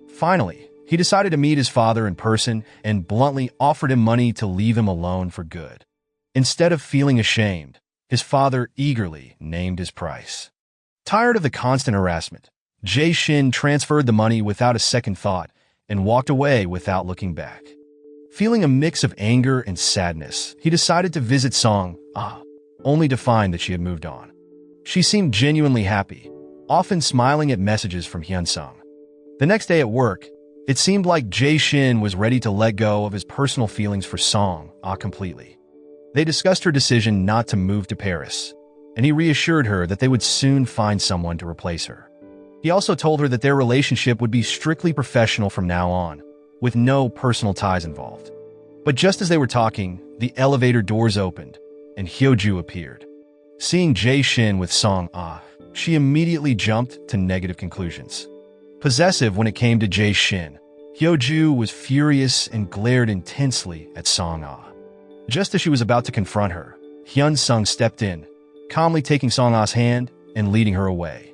B: Finally, he decided to meet his father in person and bluntly offered him money to leave him alone for good. Instead of feeling ashamed, his father eagerly named his price. Tired of the constant harassment, Jae Shin transferred the money without a second thought and walked away without looking back. Feeling a mix of anger and sadness, he decided to visit Songa, only to find that she had moved on. She seemed genuinely happy, often smiling at messages from Hyun-sung. The next day at work, it seemed like Jae Shin was ready to let go of his personal feelings for Songa completely. They discussed her decision not to move to Paris, and he reassured her that they would soon find someone to replace her. He also told her that their relationship would be strictly professional from now on, with no personal ties involved. But just as they were talking, the elevator doors opened, and Hyo-ju appeared. Seeing Jae Shin with Songa, she immediately jumped to negative conclusions. Possessive when it came to Jae Shin, Hyo-ju was furious and glared intensely at Songa. Just as she was about to confront her, Hyun-sung stepped in, calmly taking Songa's hand and leading her away.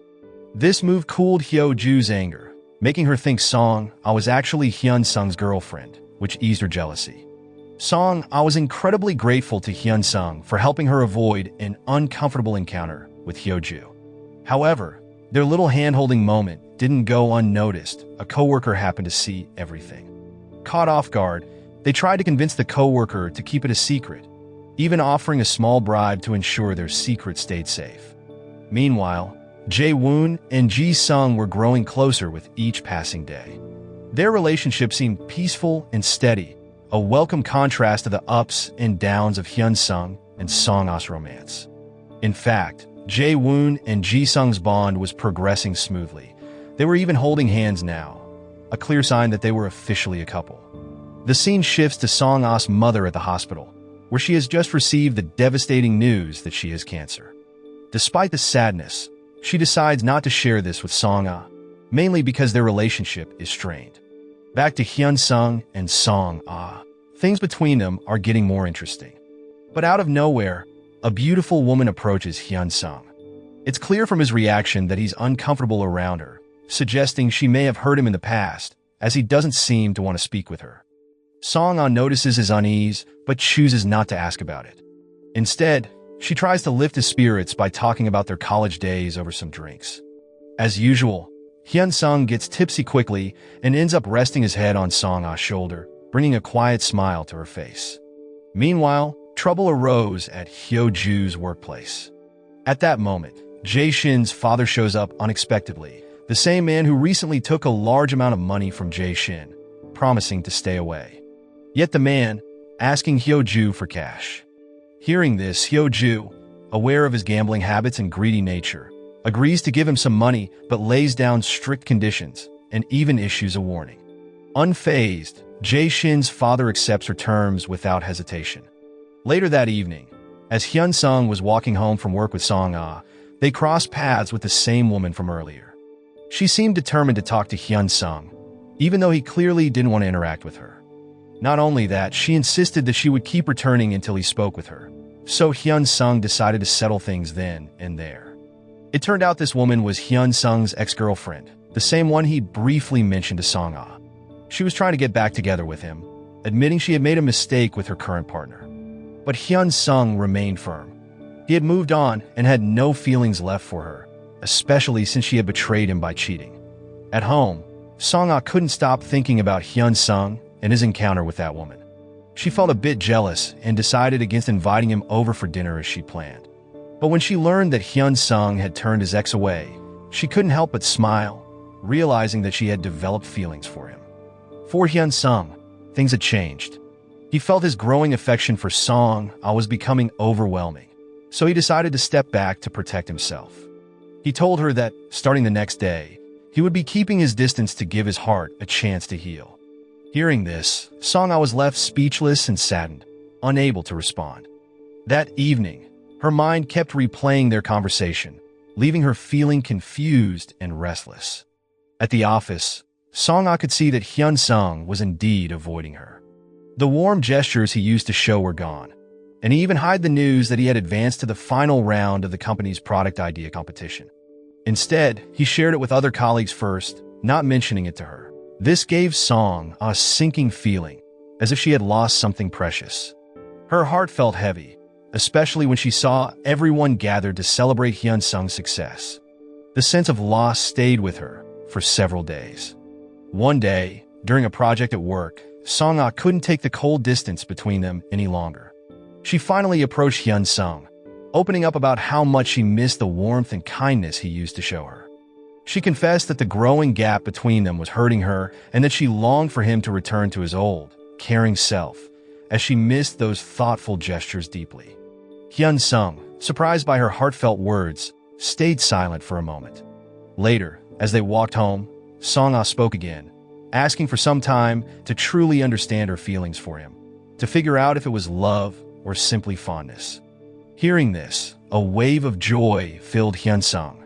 B: This move cooled Hyo-ju's anger, making her think Songa was actually Hyun-sung's girlfriend, which eased her jealousy. Songa was incredibly grateful to Hyun-sung for helping her avoid an uncomfortable encounter with Hyo-ju. However, their little hand-holding moment didn't go unnoticed. A coworker happened to see everything. Caught off guard, they tried to convince the coworker to keep it a secret, even offering a small bribe to ensure their secret stayed safe. Meanwhile, Jae-woon and Ji-sung were growing closer with each passing day. Their relationship seemed peaceful and steady, a welcome contrast to the ups and downs of Hyun-sung and Songa's romance. In fact, Jae-woon and Ji-sung's bond was progressing smoothly. They were even holding hands now, a clear sign that they were officially a couple. The scene shifts to Songa's mother at the hospital, where she has just received the devastating news that she has cancer. Despite the sadness, she decides not to share this with Songa, mainly because their relationship is strained. Back to Hyun-sung and Songa, things between them are getting more interesting. But out of nowhere, a beautiful woman approaches Hyun-sung. It's clear from his reaction that he's uncomfortable around her, suggesting she may have hurt him in the past, as he doesn't seem to want to speak with her. Songa notices his unease, but chooses not to ask about it. Instead, she tries to lift his spirits by talking about their college days over some drinks. As usual, Hyun-sung gets tipsy quickly and ends up resting his head on Songa's shoulder, bringing a quiet smile to her face. Meanwhile, trouble arose at Hyo-ju's workplace. At that moment, Jae Shin's father shows up unexpectedly, the same man who recently took a large amount of money from Jae Shin, promising to stay away. Yet the man, asking Hyo-ju for cash. Hearing this, Hyo-ju, aware of his gambling habits and greedy nature, agrees to give him some money but lays down strict conditions and even issues a warning. Unfazed, Jae Shin's father accepts her terms without hesitation. Later that evening, as Hyun-sung was walking home from work with Songa, they crossed paths with the same woman from earlier. She seemed determined to talk to Hyun-sung, even though he clearly didn't want to interact with her. Not only that, she insisted that she would keep returning until he spoke with her, so Hyun-sung decided to settle things then and there. It turned out this woman was Hyun-sung's ex-girlfriend, the same one he briefly mentioned to Songa. She was trying to get back together with him, admitting she had made a mistake with her current partner. But Hyun-sung remained firm. He had moved on and had no feelings left for her, especially since she had betrayed him by cheating. At home, Songa couldn't stop thinking about Hyun-sung and his encounter with that woman. She felt a bit jealous and decided against inviting him over for dinner as she planned. But when she learned that Hyun-sung had turned his ex away, she couldn't help but smile, realizing that she had developed feelings for him. For Hyun-sung, things had changed. He felt his growing affection for Songa was becoming overwhelming, so he decided to step back to protect himself. He told her that, starting the next day, he would be keeping his distance to give his heart a chance to heal. Hearing this, Songa was left speechless and saddened, unable to respond. That evening, her mind kept replaying their conversation, leaving her feeling confused and restless. At the office, Songa could see that Hyun-sung was indeed avoiding her. The warm gestures he used to show were gone, and he even hid the news that he had advanced to the final round of the company's product idea competition. Instead, he shared it with other colleagues first, not mentioning it to her. This gave Songa a sinking feeling, as if she had lost something precious. Her heart felt heavy, especially when she saw everyone gathered to celebrate Hyun-sung's success. The sense of loss stayed with her for several days. One day, during a project at work, Songa couldn't take the cold distance between them any longer. She finally approached Hyun-sung, opening up about how much she missed the warmth and kindness he used to show her. She confessed that the growing gap between them was hurting her and that she longed for him to return to his old, caring self, as she missed those thoughtful gestures deeply. Hyun-sung, surprised by her heartfelt words, stayed silent for a moment. Later, as they walked home, Songa spoke again, asking for some time to truly understand her feelings for him, to figure out if it was love or simply fondness. Hearing this, a wave of joy filled Hyun-sung.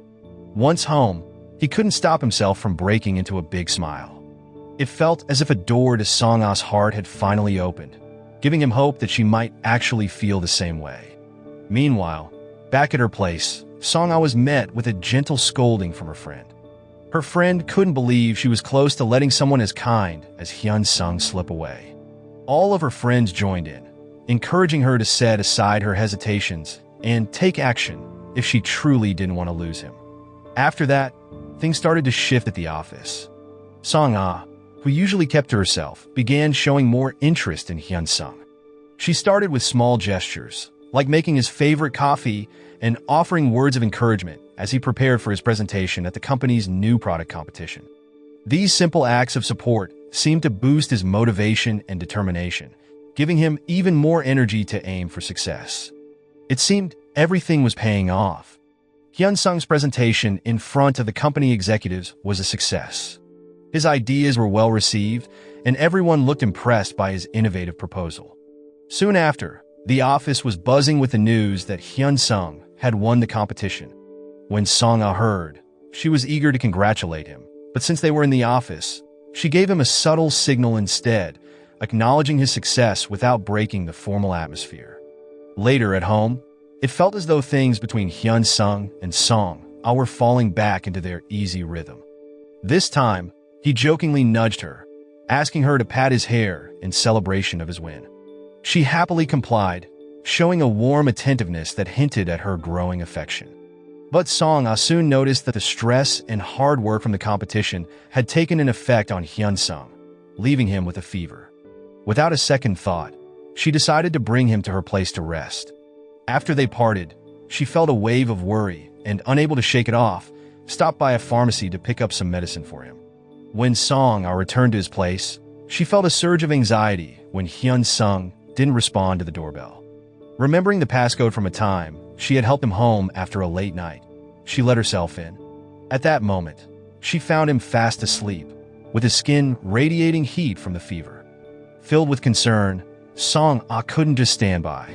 B: Once home, he couldn't stop himself from breaking into a big smile. It felt as if a door to Songa's heart had finally opened, giving him hope that she might actually feel the same way. Meanwhile, back at her place, Songa was met with a gentle scolding from her friend. Her friend couldn't believe she was close to letting someone as kind as Hyun-sung slip away. All of her friends joined in, encouraging her to set aside her hesitations and take action if she truly didn't want to lose him. After that, things started to shift at the office. Songa, who usually kept to herself, began showing more interest in Hyun-sung. She started with small gestures, like making his favorite coffee and offering words of encouragement as he prepared for his presentation at the company's new product competition. These simple acts of support seemed to boost his motivation and determination, giving him even more energy to aim for success. It seemed everything was paying off. Hyun-sung's presentation in front of the company executives was a success. His ideas were well received, and everyone looked impressed by his innovative proposal. Soon after, the office was buzzing with the news that Hyun-sung had won the competition. When Songa heard, she was eager to congratulate him, but since they were in the office, she gave him a subtle signal instead, acknowledging his success without breaking the formal atmosphere. Later at home, it felt as though things between Hyun-sung and Songa were falling back into their easy rhythm. This time, he jokingly nudged her, asking her to pat his hair in celebration of his win. She happily complied, showing a warm attentiveness that hinted at her growing affection. But Songa soon noticed that the stress and hard work from the competition had taken an effect on Hyun-sung, leaving him with a fever. Without a second thought, she decided to bring him to her place to rest. After they parted, she felt a wave of worry and, unable to shake it off, stopped by a pharmacy to pick up some medicine for him. When Songa returned to his place, she felt a surge of anxiety when Hyun-sung didn't respond to the doorbell. Remembering the passcode from a time she had helped him home after a late night, she let herself in. At that moment, she found him fast asleep, with his skin radiating heat from the fever. Filled with concern, Songa couldn't just stand by.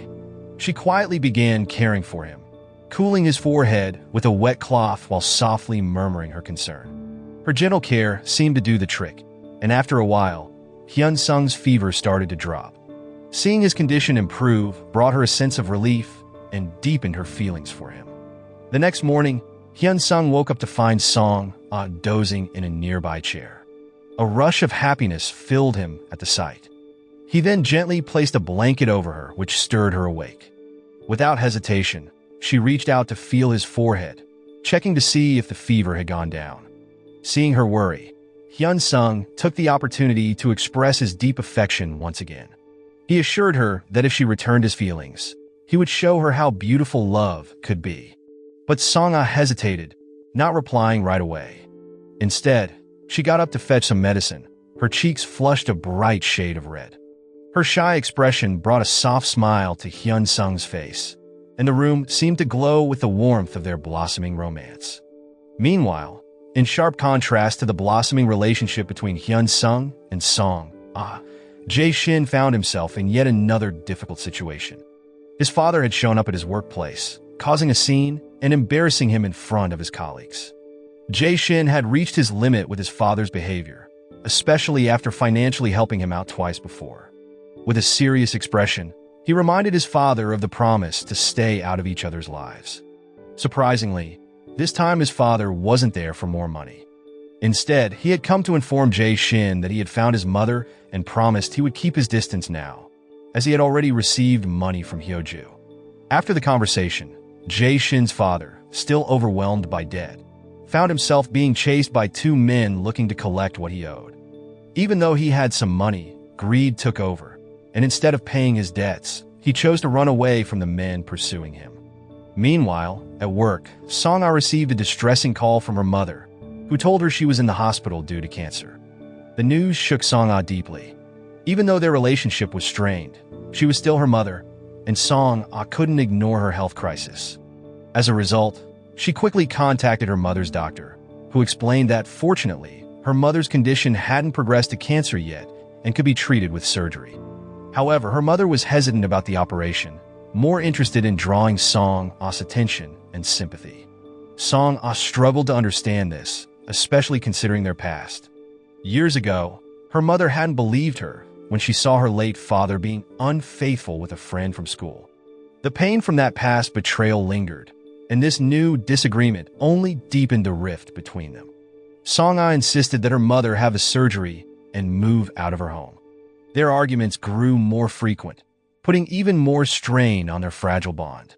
B: She quietly began caring for him, cooling his forehead with a wet cloth while softly murmuring her concern. Her gentle care seemed to do the trick, and after a while, Hyun-sung's fever started to drop. Seeing his condition improve brought her a sense of relief and deepened her feelings for him. The next morning, Hyun-sung woke up to find Songa dozing in a nearby chair. A rush of happiness filled him at the sight. He then gently placed a blanket over her, which stirred her awake. Without hesitation, she reached out to feel his forehead, checking to see if the fever had gone down. Seeing her worry, Hyun-sung took the opportunity to express his deep affection once again. He assured her that if she returned his feelings, he would show her how beautiful love could be. But Songa hesitated, not replying right away. Instead, she got up to fetch some medicine, her cheeks flushed a bright shade of red. Her shy expression brought a soft smile to Hyun-sung's face, and the room seemed to glow with the warmth of their blossoming romance. Meanwhile, in sharp contrast to the blossoming relationship between Hyun-sung and Songa, Jae-shin found himself in yet another difficult situation. His father had shown up at his workplace, causing a scene and embarrassing him in front of his colleagues. Jae-shin had reached his limit with his father's behavior, especially after financially helping him out twice before. With a serious expression, he reminded his father of the promise to stay out of each other's lives. Surprisingly, this time his father wasn't there for more money. Instead, he had come to inform Jae-shin that he had found his mother and promised he would keep his distance now, as he had already received money from Hyoju. After the conversation, Jae-shin's father, still overwhelmed by debt, found himself being chased by two men looking to collect what he owed. Even though he had some money, greed took over, and instead of paying his debts, he chose to run away from the men pursuing him. Meanwhile, at work, Songa received a distressing call from her mother, who told her she was in the hospital due to cancer. The news shook Songa deeply. Even though their relationship was strained, she was still her mother, and Songa couldn't ignore her health crisis. As a result, she quickly contacted her mother's doctor, who explained that, fortunately, her mother's condition hadn't progressed to cancer yet and could be treated with surgery. However, her mother was hesitant about the operation, more interested in drawing Songa's attention and sympathy. Songa struggled to understand this, especially considering their past. Years ago, her mother hadn't believed her when she saw her late father being unfaithful with a friend from school. The pain from that past betrayal lingered, and this new disagreement only deepened the rift between them. Songa insisted that her mother have a surgery and move out of her home. Their arguments grew more frequent, putting even more strain on their fragile bond.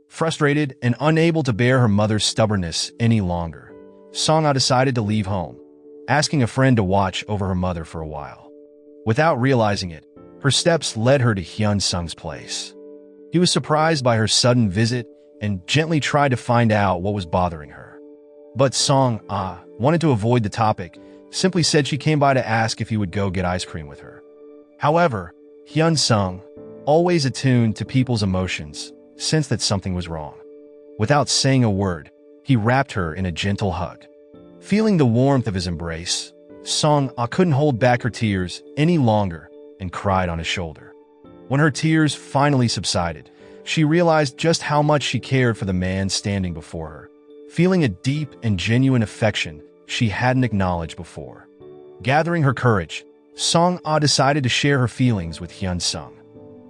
B: Frustrated and unable to bear her mother's stubbornness any longer, Songa decided to leave home, asking a friend to watch over her mother for a while. Without realizing it, her steps led her to Hyun-sung's place. He was surprised by her sudden visit and gently tried to find out what was bothering her. But Songa wanted to avoid the topic, simply said she came by to ask if he would go get ice cream with her. However, Hyun-sung, always attuned to people's emotions, sensed that something was wrong. Without saying a word, he wrapped her in a gentle hug. Feeling the warmth of his embrace, Songa couldn't hold back her tears any longer and cried on his shoulder. When her tears finally subsided, she realized just how much she cared for the man standing before her, feeling a deep and genuine affection she hadn't acknowledged before. Gathering her courage, Songa decided to share her feelings with Hyun-sung.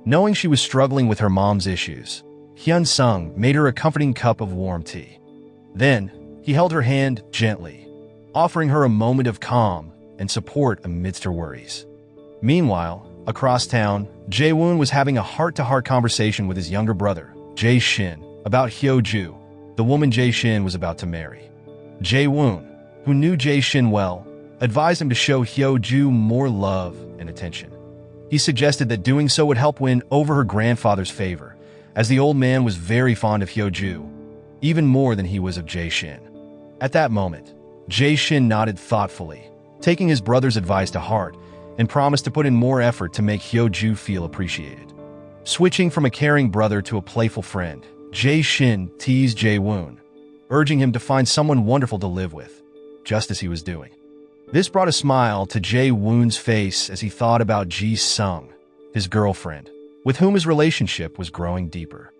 B: Knowing she was struggling with her mom's issues, Hyun-sung made her a comforting cup of warm tea. Then, he held her hand gently, offering her a moment of calm and support amidst her worries. Meanwhile, across town, Jae-woon was having a heart-to-heart conversation with his younger brother, Jae-shin, about Hyo-ju, the woman Jae-shin was about to marry. Jae-woon, who knew Jae-shin well, advised him to show Hyo-ju more love and attention. He suggested that doing so would help win over her grandfather's favor, as the old man was very fond of Hyo-ju, even more than he was of Jae-shin. At that moment, Jae-shin nodded thoughtfully, taking his brother's advice to heart, and promised to put in more effort to make Hyo-ju feel appreciated. Switching from a caring brother to a playful friend, Jae-shin teased Jae-woon, urging him to find someone wonderful to live with, just as he was doing. This brought a smile to Jae-woon's face as he thought about Ji-sung, his girlfriend, with whom his relationship was growing deeper.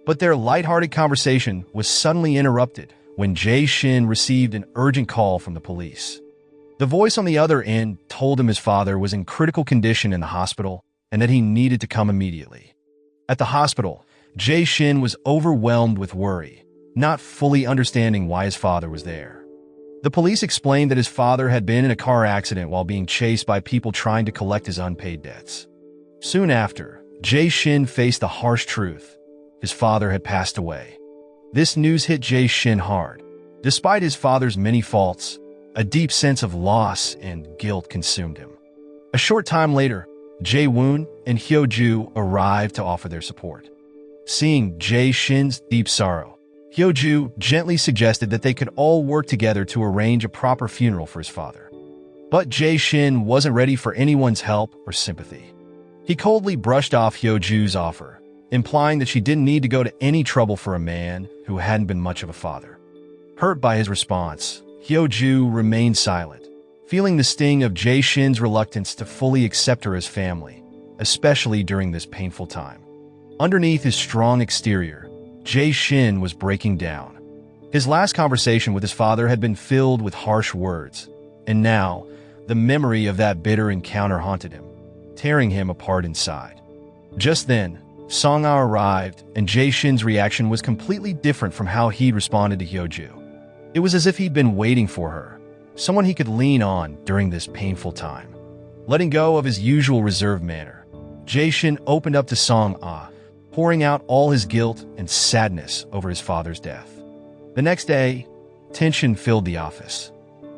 B: But their lighthearted conversation was suddenly interrupted when Jae-shin received an urgent call from the police. The voice on the other end told him his father was in critical condition in the hospital and that he needed to come immediately. At the hospital, Jae-shin was overwhelmed with worry, not fully understanding why his father was there. The police explained that his father had been in a car accident while being chased by people trying to collect his unpaid debts. Soon after, Jae-shin faced the harsh truth. His father had passed away. This news hit Jae-shin hard. Despite his father's many faults, a deep sense of loss and guilt consumed him. A short time later, Jae-woon and Hyo-ju arrived to offer their support. Seeing Jae-shin's deep sorrow, Hyo-ju gently suggested that they could all work together to arrange a proper funeral for his father. But Jae-shin wasn't ready for anyone's help or sympathy. He coldly brushed off Hyo-ju's offer, implying that she didn't need to go to any trouble for a man who hadn't been much of a father. Hurt by his response, Hyo-ju remained silent, feeling the sting of Jae-shin's reluctance to fully accept her as family, especially during this painful time. Underneath his strong exterior, Jae-shin was breaking down. His last conversation with his father had been filled with harsh words, and now, the memory of that bitter encounter haunted him, tearing him apart inside. Just then, Songa arrived, and Jae-shin's reaction was completely different from how he'd responded to Hyo-ju. It was as if he'd been waiting for her, someone he could lean on during this painful time. Letting go of his usual reserved manner, Jae-shin opened up to Songa, pouring out all his guilt and sadness over his father's death. The next day, tension filled the office.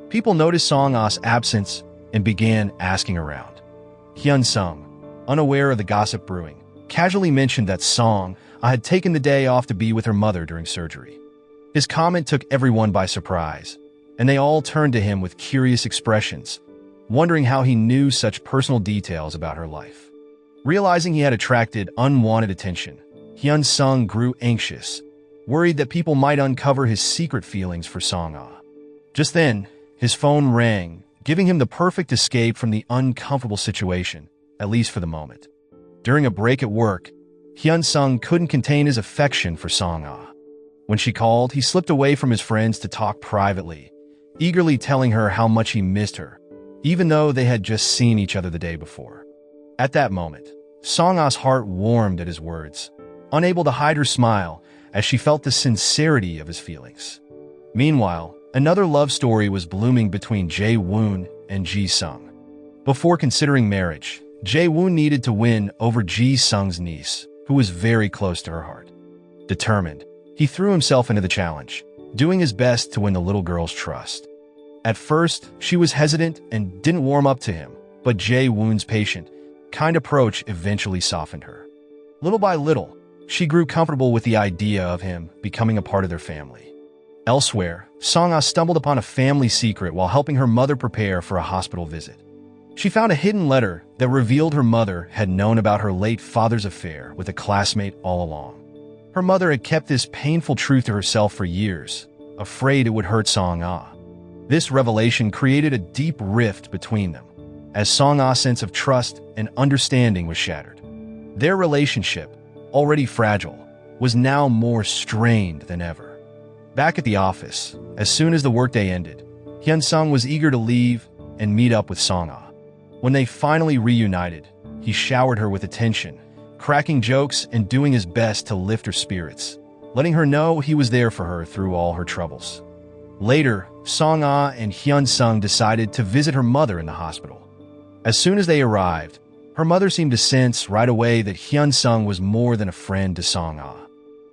B: People noticed Song-a's absence and began asking around. Hyun-sung, unaware of the gossip brewing, casually mentioned that Song-a had taken the day off to be with her mother during surgery. His comment took everyone by surprise, and they all turned to him with curious expressions, wondering how he knew such personal details about her life. Realizing he had attracted unwanted attention, Hyun-sung grew anxious, worried that people might uncover his secret feelings for Song-a. Just then, his phone rang, giving him the perfect escape from the uncomfortable situation, at least for the moment. During a break at work, Hyun-sung couldn't contain his affection for Song-a. When she called, he slipped away from his friends to talk privately, eagerly telling her how much he missed her, even though they had just seen each other the day before. At that moment, Song-a's heart warmed at his words, unable to hide her smile as she felt the sincerity of his feelings. Meanwhile, another love story was blooming between Jae-woon and Ji-sung. Before considering marriage, Jae-woon needed to win over Ji-sung's niece, who was very close to her heart. Determined, he threw himself into the challenge, doing his best to win the little girl's trust. At first, she was hesitant and didn't warm up to him, but Jae-woon's patient, kind approach eventually softened her. Little by little, she grew comfortable with the idea of him becoming a part of their family. Elsewhere, Song-a stumbled upon a family secret while helping her mother prepare for a hospital visit. She found a hidden letter that revealed her mother had known about her late father's affair with a classmate all along. Her mother had kept this painful truth to herself for years, afraid it would hurt Song-a. This revelation created a deep rift between them, as Song-a's sense of trust and understanding was shattered. Their relationship, already fragile, was now more strained than ever. Back at the office, as soon as the workday ended, Hyun-sung was eager to leave and meet up with Song-a. When they finally reunited, he showered her with attention, cracking jokes and doing his best to lift her spirits, letting her know he was there for her through all her troubles. Later, Song-a and Hyun-sung decided to visit her mother in the hospital. As soon as they arrived, her mother seemed to sense right away that Hyun-sung was more than a friend to Song-a.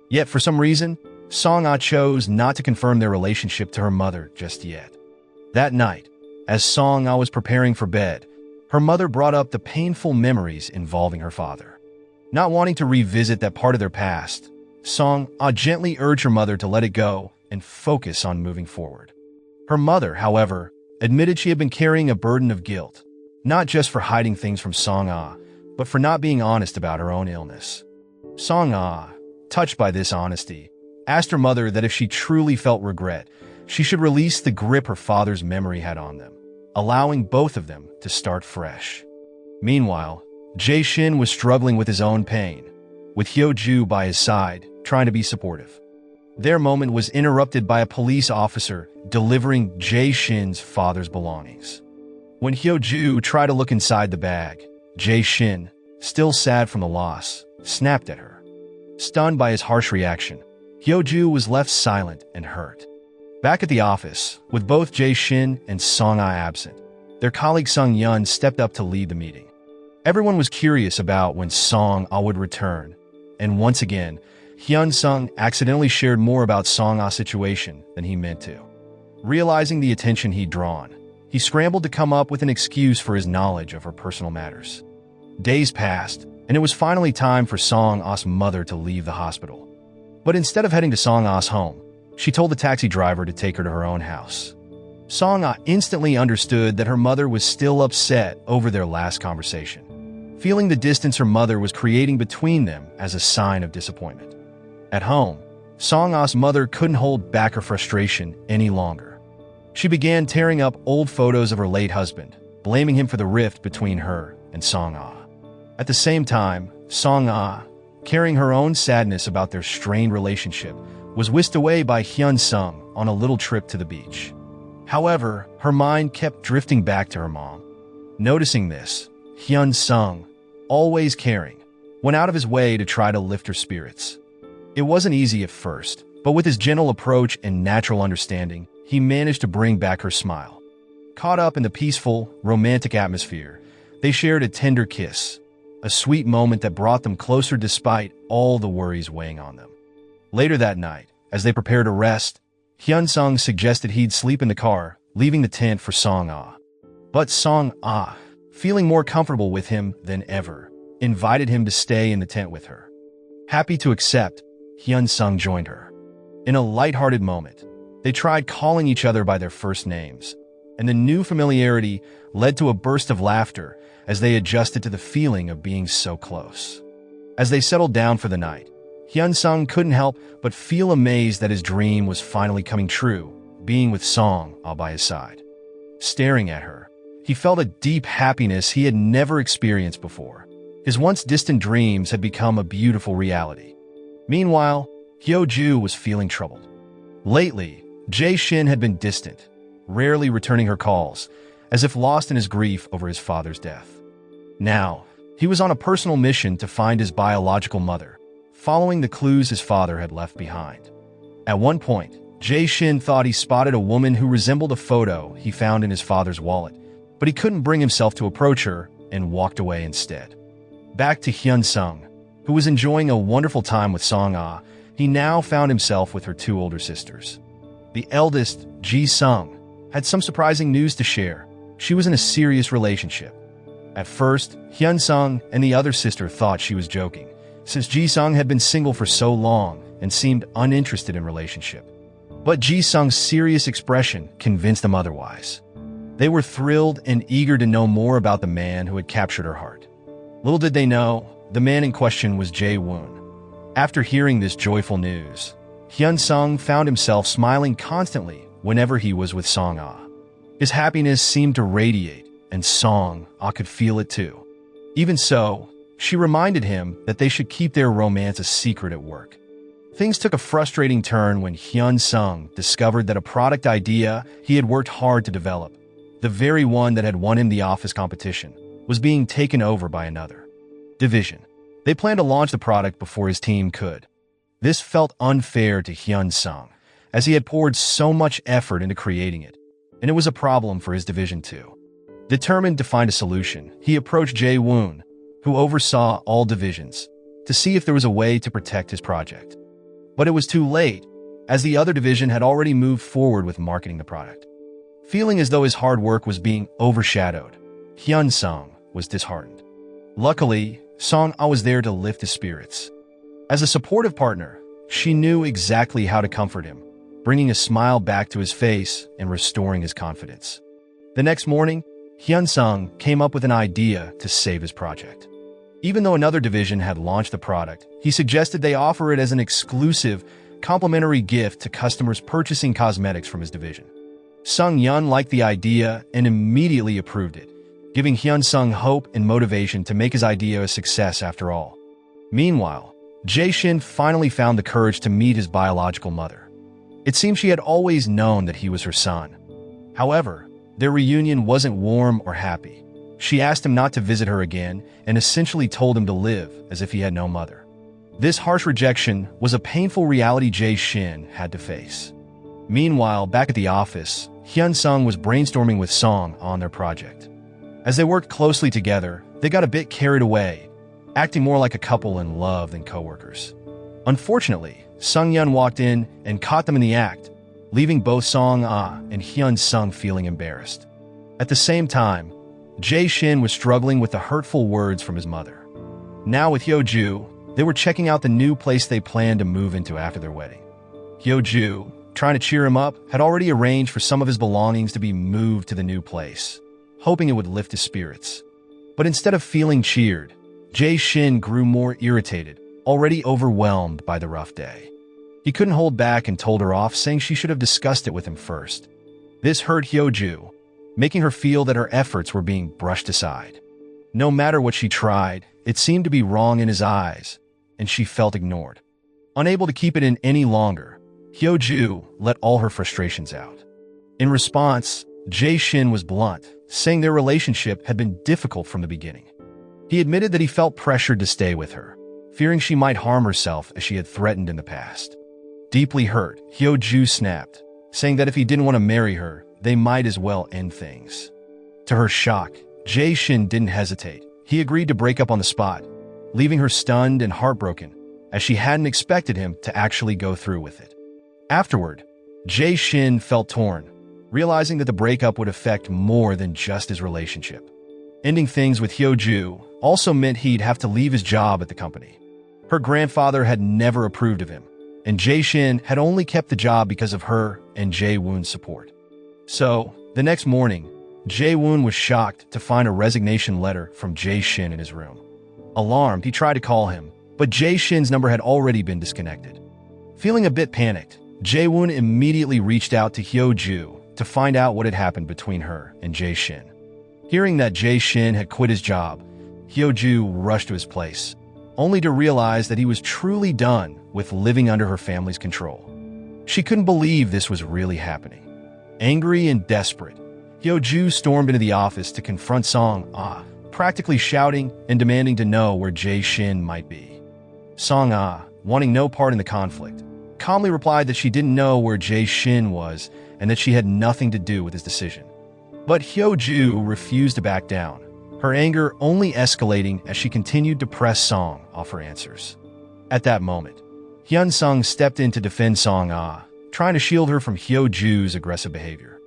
B: Yet for some reason, Song-a chose not to confirm their relationship to her mother just yet. That night, as Song-a was preparing for bed, her mother brought up the painful memories involving her father. Not wanting to revisit that part of their past, Song-a gently urged her mother to let it go and focus on moving forward. Her mother, however, admitted she had been carrying a burden of guilt, not just for hiding things from Song-a, but for not being honest about her own illness. Song-a, touched by this honesty, asked her mother that if she truly felt regret, she should release the grip her father's memory had on them, allowing both of them to start fresh. Meanwhile, Jae-shin was struggling with his own pain, with Hyo-ju by his side, trying to be supportive. Their moment was interrupted by a police officer delivering Jae-shin's father's belongings. When Hyo-ju tried to look inside the bag, Jae-shin, still sad from the loss, snapped at her. Stunned by his harsh reaction, Hyo-ju was left silent and hurt. Back at the office, with both Jae-shin and Song-a absent, their colleague Sung-yeon stepped up to lead the meeting. Everyone was curious about when Song-a would return, and once again, Hyun-sung accidentally shared more about Song-a's situation than he meant to. Realizing the attention he'd drawn, he scrambled to come up with an excuse for his knowledge of her personal matters. Days passed, and it was finally time for Song-a's mother to leave the hospital. But instead of heading to Song-a's home, she told the taxi driver to take her to her own house. Song-a instantly understood that her mother was still upset over their last conversation, feeling the distance her mother was creating between them as a sign of disappointment. At home, Song-a's mother couldn't hold back her frustration any longer. She began tearing up old photos of her late husband, blaming him for the rift between her and Song-a. At the same time, Song-a, carrying her own sadness about their strained relationship, was whisked away by Hyun-sung on a little trip to the beach. However, her mind kept drifting back to her mom. Noticing this, Hyun-sung, always caring, went out of his way to try to lift her spirits. It wasn't easy at first, but with his gentle approach and natural understanding, he managed to bring back her smile. Caught up in the peaceful, romantic atmosphere, they shared a tender kiss, a sweet moment that brought them closer despite all the worries weighing on them. Later that night, as they prepared to rest, Hyun-sung suggested he'd sleep in the car, leaving the tent for Song-ah. But Song-ah, feeling more comfortable with him than ever, invited him to stay in the tent with her. Happy to accept, Hyun-sung joined her. In a lighthearted moment, they tried calling each other by their first names, and the new familiarity led to a burst of laughter as they adjusted to the feeling of being so close. As they settled down for the night, Hyun-sung couldn't help but feel amazed that his dream was finally coming true, being with Song-ah by his side. Staring at her, he felt a deep happiness he had never experienced before. His once distant dreams had become a beautiful reality. Meanwhile, Hyo-ju was feeling troubled. Lately, Jae-shin had been distant, rarely returning her calls, as if lost in his grief over his father's death. Now, he was on a personal mission to find his biological mother, following the clues his father had left behind. At one point, Jae-shin thought he spotted a woman who resembled a photo he found in his father's wallet, but he couldn't bring himself to approach her and walked away instead. Back to Hyun-sung, who was enjoying a wonderful time with Song-ah, he now found himself with her two older sisters. The eldest, Ji-sung, had some surprising news to share. She was in a serious relationship. At first, Hyun-sung and the other sister thought she was joking, since Ji-sung had been single for so long and seemed uninterested in relationship. But Ji-sung's serious expression convinced them otherwise. They were thrilled and eager to know more about the man who had captured her heart. Little did they know, the man in question was Jae-woon. After hearing this joyful news, Hyun-sung found himself smiling constantly whenever he was with Song-ah. His happiness seemed to radiate, and Song-ah could feel it too. Even so, she reminded him that they should keep their romance a secret at work. Things took a frustrating turn when Hyun-sung discovered that a product idea he had worked hard to develop, the very one that had won him the office competition, was being taken over by another division. They planned to launch the product before his team could. This felt unfair to Hyun-sung, as he had poured so much effort into creating it, and it was a problem for his division too. Determined to find a solution, he approached Jae-woon, who oversaw all divisions, to see if there was a way to protect his project. But it was too late, as the other division had already moved forward with marketing the product. Feeling as though his hard work was being overshadowed, Hyun-sung was disheartened. Luckily, Song-ah was there to lift his spirits. As a supportive partner, she knew exactly how to comfort him, bringing a smile back to his face and restoring his confidence. The next morning, Hyun-sung came up with an idea to save his project. Even though another division had launched the product, he suggested they offer it as an exclusive, complimentary gift to customers purchasing cosmetics from his division. Sung-yeon liked the idea and immediately approved it, giving Hyun-sung hope and motivation to make his idea a success after all. Meanwhile, Jae-shin finally found the courage to meet his biological mother. It seemed she had always known that he was her son. However, their reunion wasn't warm or happy. She asked him not to visit her again and essentially told him to live as if he had no mother. This harsh rejection was a painful reality Jae-shin had to face. Meanwhile, back at the office, Hyun-sung was brainstorming with Song on their project. As they worked closely together, they got a bit carried away, acting more like a couple in love than coworkers. Unfortunately, Sung-yeon walked in and caught them in the act, leaving both Song-ah and Hyun-sung feeling embarrassed. At the same time, Jae-shin was struggling with the hurtful words from his mother. Now with Hyo-ju, they were checking out the new place they planned to move into after their wedding. Hyo-ju, trying to cheer him up, had already arranged for some of his belongings to be moved to the new place, hoping it would lift his spirits. But instead of feeling cheered, Jae-shin grew more irritated, already overwhelmed by the rough day. He couldn't hold back and told her off, saying she should have discussed it with him first. This hurt Hyo-ju, making her feel that her efforts were being brushed aside. No matter what she tried, it seemed to be wrong in his eyes, and she felt ignored. Unable to keep it in any longer, Hyo-ju let all her frustrations out. In response, Jae-shin was blunt, saying their relationship had been difficult from the beginning. He admitted that he felt pressured to stay with her, fearing she might harm herself as she had threatened in the past. Deeply hurt, Hyo-ju snapped, saying that if he didn't want to marry her, they might as well end things. To her shock, Jae-shin didn't hesitate. He agreed to break up on the spot, leaving her stunned and heartbroken, as she hadn't expected him to actually go through with it. Afterward, Jae-shin felt torn, realizing that the breakup would affect more than just his relationship. Ending things with Hyo-ju also meant he'd have to leave his job at the company. Her grandfather had never approved of him, and Jae-shin had only kept the job because of her and Jae-woon's support. So, the next morning, Jae-woon was shocked to find a resignation letter from Jae-shin in his room. Alarmed, he tried to call him, but Jae-shin's number had already been disconnected. Feeling a bit panicked, Jae-woon immediately reached out to Hyo-ju to find out what had happened between her and Jae-shin. Hearing that Jae-shin had quit his job, Hyo-ju rushed to his place, only to realize that he was truly done with living under her family's control. She couldn't believe this was really happening. Angry and desperate, Hyo-ju stormed into the office to confront Songa, practically shouting and demanding to know where Jae-shin might be. Songa, wanting no part in the conflict, calmly replied that she didn't know where Jae-shin was and that she had nothing to do with his decision. But Hyo-ju refused to back down, her anger only escalating as she continued to press Songa for answers. At that moment, Hyun-sung stepped in to defend Songa, trying to shield her from Hyo-ju's aggressive behavior.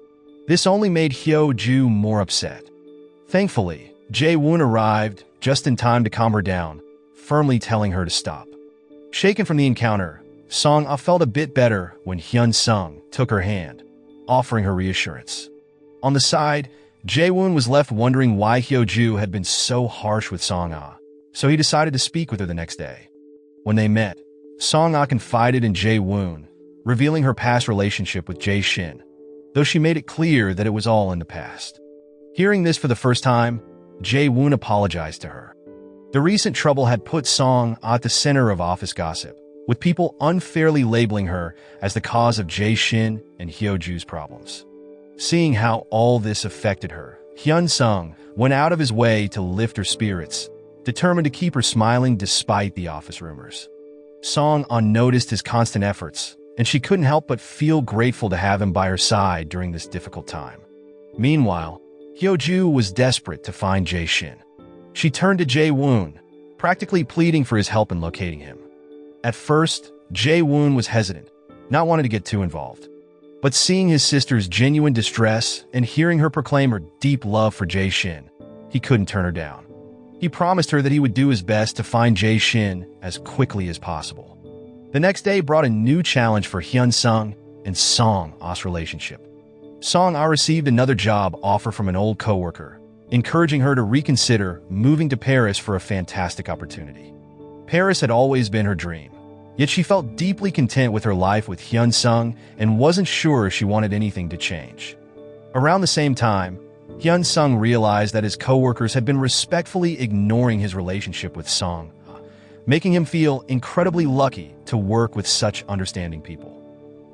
B: This only made Hyo-ju more upset. Thankfully, Jae-woon arrived just in time to calm her down, firmly telling her to stop. Shaken from the encounter, Songa felt a bit better when Hyun-sung took her hand, offering her reassurance. On the side, Jae-woon was left wondering why Hyo-ju had been so harsh with Songa, so he decided to speak with her the next day. When they met, Songa confided in Jae-woon, revealing her past relationship with Jae-shin, though she made it clear that it was all in the past. Hearing this for the first time, Jae-woon apologized to her. The recent trouble had put Songa at the center of office gossip, with people unfairly labeling her as the cause of Jae-shin and Hyo-ju's problems. Seeing how all this affected her, Hyun-sung went out of his way to lift her spirits, determined to keep her smiling despite the office rumors. Songa noticed his constant efforts, and she couldn't help but feel grateful to have him by her side during this difficult time. Meanwhile, Hyo-ju was desperate to find Jae-shin. She turned to Jae-woon, practically pleading for his help in locating him. At first, Jae-woon was hesitant, not wanting to get too involved. But seeing his sister's genuine distress and hearing her proclaim her deep love for Jae-shin, he couldn't turn her down. He promised her that he would do his best to find Jae-shin as quickly as possible. The next day brought a new challenge for Hyun-sung and Songa's relationship. Songa received another job offer from an old coworker, encouraging her to reconsider moving to Paris for a fantastic opportunity. Paris had always been her dream, yet she felt deeply content with her life with Hyun-sung and wasn't sure she wanted anything to change. Around the same time, Hyun-sung realized that his coworkers had been respectfully ignoring his relationship with Songa, making him feel incredibly lucky to work with such understanding people.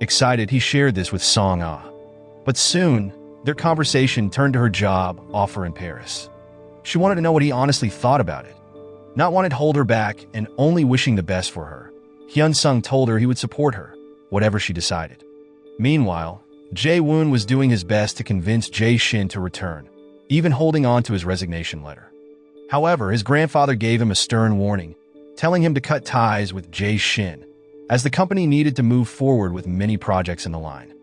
B: Excited, he shared this with Songa. But soon, their conversation turned to her job offer in Paris. She wanted to know what he honestly thought about it. Not wanting to hold her back and only wishing the best for her, Hyun-sung told her he would support her, whatever she decided. Meanwhile, Jae-woon was doing his best to convince Jae-shin to return, even holding on to his resignation letter. However, his grandfather gave him a stern warning, telling him to cut ties with Jae-shin, as the company needed to move forward with many projects in the line.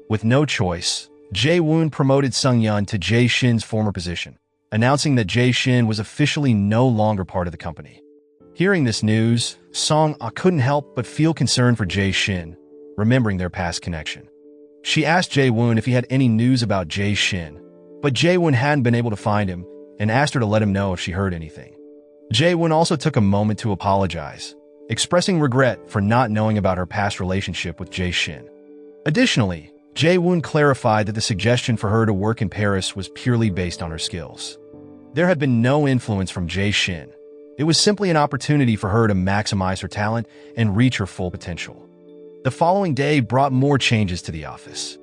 B: With no choice, Jae-woon promoted Sung-yeon to Jae-shin's former position, announcing that Jae-shin was officially no longer part of the company. Hearing this news, Songa couldn't help but feel concerned for Jae-shin, remembering their past connection. She asked Jae-woon if he had any news about Jae-shin, but Jae-woon hadn't been able to find him and asked her to let him know if she heard anything. Jae-woon also took a moment to apologize, expressing regret for not knowing about her past relationship with Jae-shin. Additionally, Jae-woon clarified that the suggestion for her to work in Paris was purely based on her skills. There had been no influence from Jae-shin. It was simply an opportunity for her to maximize her talent and reach her full potential. The following day brought more changes to the office.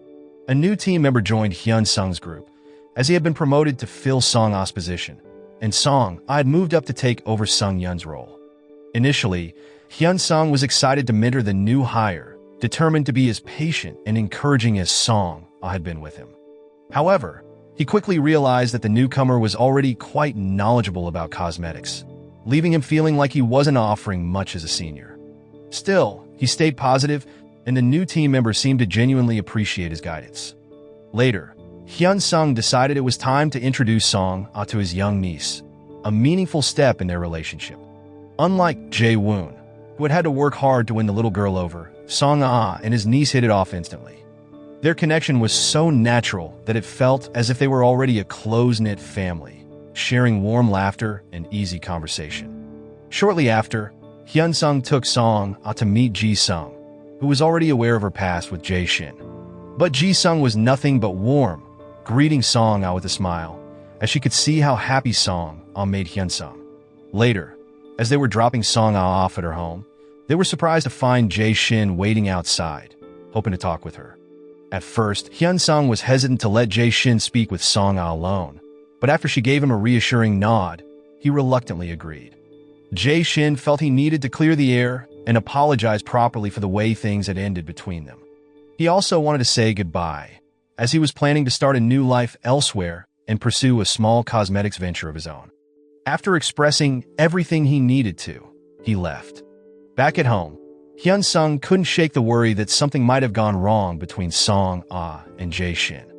B: A new team member joined Hyun-sung's group, as he had been promoted to fill Songa's position, and Songa had moved up to take over Sung-yeon's role. Initially, Hyun-sung was excited to mentor the new hire, determined to be as patient and encouraging as Songa had been with him. However, he quickly realized that the newcomer was already quite knowledgeable about cosmetics, leaving him feeling like he wasn't offering much as a senior. Still, he stayed positive, and the new team member seemed to genuinely appreciate his guidance. Later, Hyun-sung decided it was time to introduce Songa to his young niece, a meaningful step in their relationship. Unlike Jae-woon, who had to work hard to win the little girl over, Songa and his niece hit it off instantly. Their connection was so natural that it felt as if they were already a close-knit family, sharing warm laughter and easy conversation. Shortly after, Hyun-sung took Songa to meet Ji-sung, who was already aware of her past with Jae-shin. But Ji-sung was nothing but warm, greeting Songa with a smile, as she could see how happy Songa made Hyun-sung. Later, as they were dropping Songa off at her home, they were surprised to find Jae-shin waiting outside, hoping to talk with her. At first, Hyun-sung was hesitant to let Jae-shin speak with Songa alone, but after she gave him a reassuring nod, he reluctantly agreed. Jae-shin felt he needed to clear the air and apologize properly for the way things had ended between them. He also wanted to say goodbye, as he was planning to start a new life elsewhere and pursue a small cosmetics venture of his own. After expressing everything he needed to, he left. Back at home, Hyun-sung couldn't shake the worry that something might have gone wrong between Songa and Jae-shin.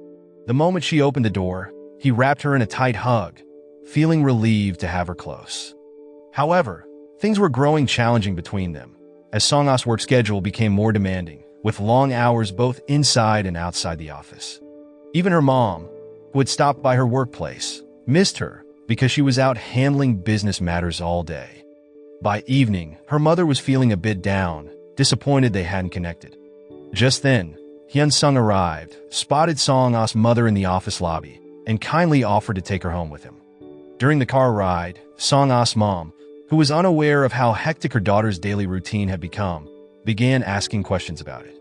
B: The moment she opened the door, he wrapped her in a tight hug, feeling relieved to have her close. However, things were growing challenging between them, as Songa's work schedule became more demanding, with long hours both inside and outside the office. Even her mom, who had stopped by her workplace, missed her because she was out handling business matters all day. By evening, her mother was feeling a bit down, disappointed they hadn't connected. Just then, Hyun-sung arrived, spotted Songa's mother in the office lobby, and kindly offered to take her home with him. During the car ride, Songa's mom, who was unaware of how hectic her daughter's daily routine had become, began asking questions about it.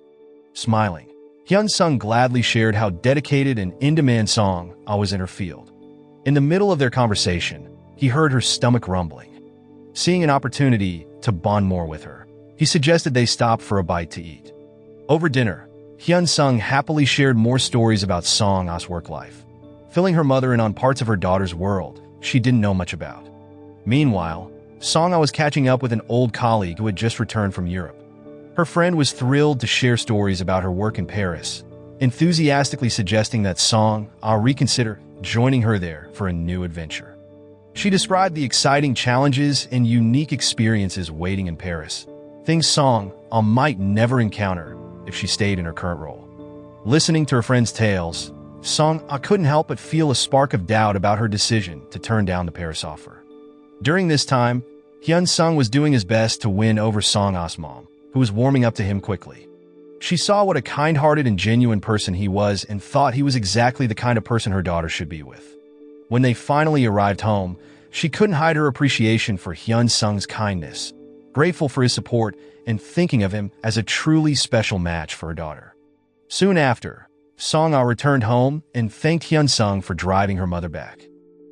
B: Smiling, Hyun-sung gladly shared how dedicated and in-demand Songa was in her field. In the middle of their conversation, he heard her stomach rumbling. Seeing an opportunity to bond more with her, he suggested they stop for a bite to eat. Over dinner, Hyun-sung happily shared more stories about Songa's work life, filling her mother in on parts of her daughter's world she didn't know much about. Meanwhile, Songa was catching up with an old colleague who had just returned from Europe. Her friend was thrilled to share stories about her work in Paris, enthusiastically suggesting that Songa reconsider joining her there for a new adventure. She described the exciting challenges and unique experiences waiting in Paris, things Songa might never encounter if she stayed in her current role. Listening to her friend's tales, Songa couldn't help but feel a spark of doubt about her decision to turn down the Paris offer. During this time, Hyun-sung was doing his best to win over Songa's mom, who was warming up to him quickly. She saw what a kind-hearted and genuine person he was and thought he was exactly the kind of person her daughter should be with. When they finally arrived home, she couldn't hide her appreciation for Hyun-sung's kindness, grateful for his support, and thinking of him as a truly special match for her daughter. Soon after, Songa returned home and thanked Hyun-sung for driving her mother back.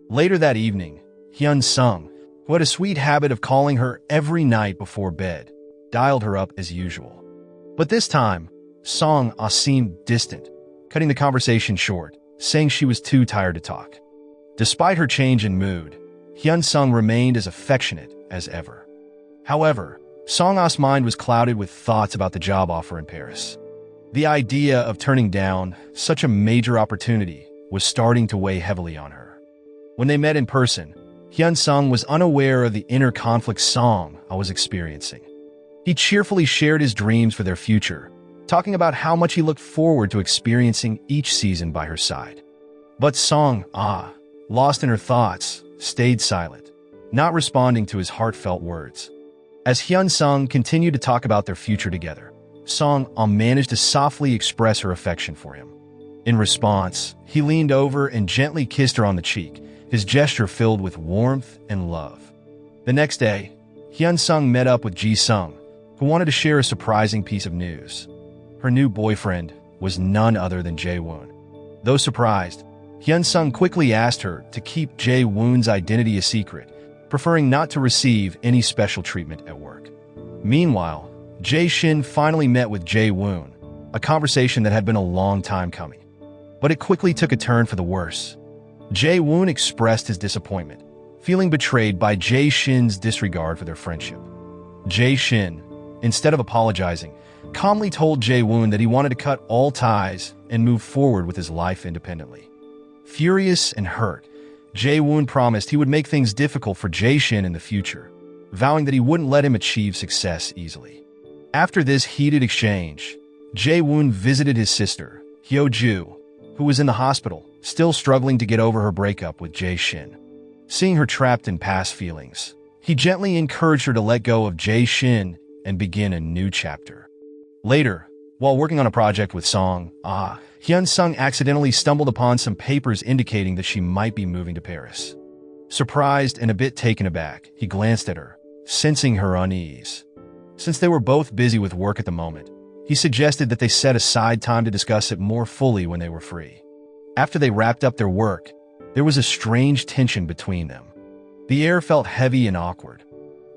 B: Later that evening, Hyun-sung, who had a sweet habit of calling her every night before bed, dialed her up as usual. But this time, Songa seemed distant, cutting the conversation short, saying she was too tired to talk. Despite her change in mood, Hyun-sung remained as affectionate as ever. However, Songa's mind was clouded with thoughts about the job offer in Paris. The idea of turning down such a major opportunity was starting to weigh heavily on her. When they met in person, Hyun-sung was unaware of the inner conflict Songa was experiencing. He cheerfully shared his dreams for their future, talking about how much he looked forward to experiencing each season by her side. But Songa, lost in her thoughts, stayed silent, not responding to his heartfelt words. As Hyun-sung continued to talk about their future together, Songa managed to softly express her affection for him. In response, he leaned over and gently kissed her on the cheek, his gesture filled with warmth and love. The next day, Hyun-sung met up with Ji-sung, who wanted to share a surprising piece of news. Her new boyfriend was none other than Jae-woon. Though surprised, Hyun-sung quickly asked her to keep Jae-woon's identity a secret, preferring not to receive any special treatment at work. Meanwhile, Jae-shin finally met with Jae-woon, a conversation that had been a long time coming. But it quickly took a turn for the worse. Jae-woon expressed his disappointment, feeling betrayed by Jae-shin's disregard for their friendship. Jae-shin, instead of apologizing, calmly told Jae-woon that he wanted to cut all ties and move forward with his life independently. Furious and hurt, Jae-woon promised he would make things difficult for Jae-shin in the future, vowing that he wouldn't let him achieve success easily. After this heated exchange, Jae-woon visited his sister, Hyo-ju, who was in the hospital, still struggling to get over her breakup with Jae-shin. Seeing her trapped in past feelings, he gently encouraged her to let go of Jae-shin and begin a new chapter. Later, while working on a project with Songa, Hyun-sung accidentally stumbled upon some papers indicating that she might be moving to Paris. Surprised and a bit taken aback, he glanced at her, sensing her unease. Since they were both busy with work at the moment, he suggested that they set aside time to discuss it more fully when they were free. After they wrapped up their work, there was a strange tension between them. The air felt heavy and awkward.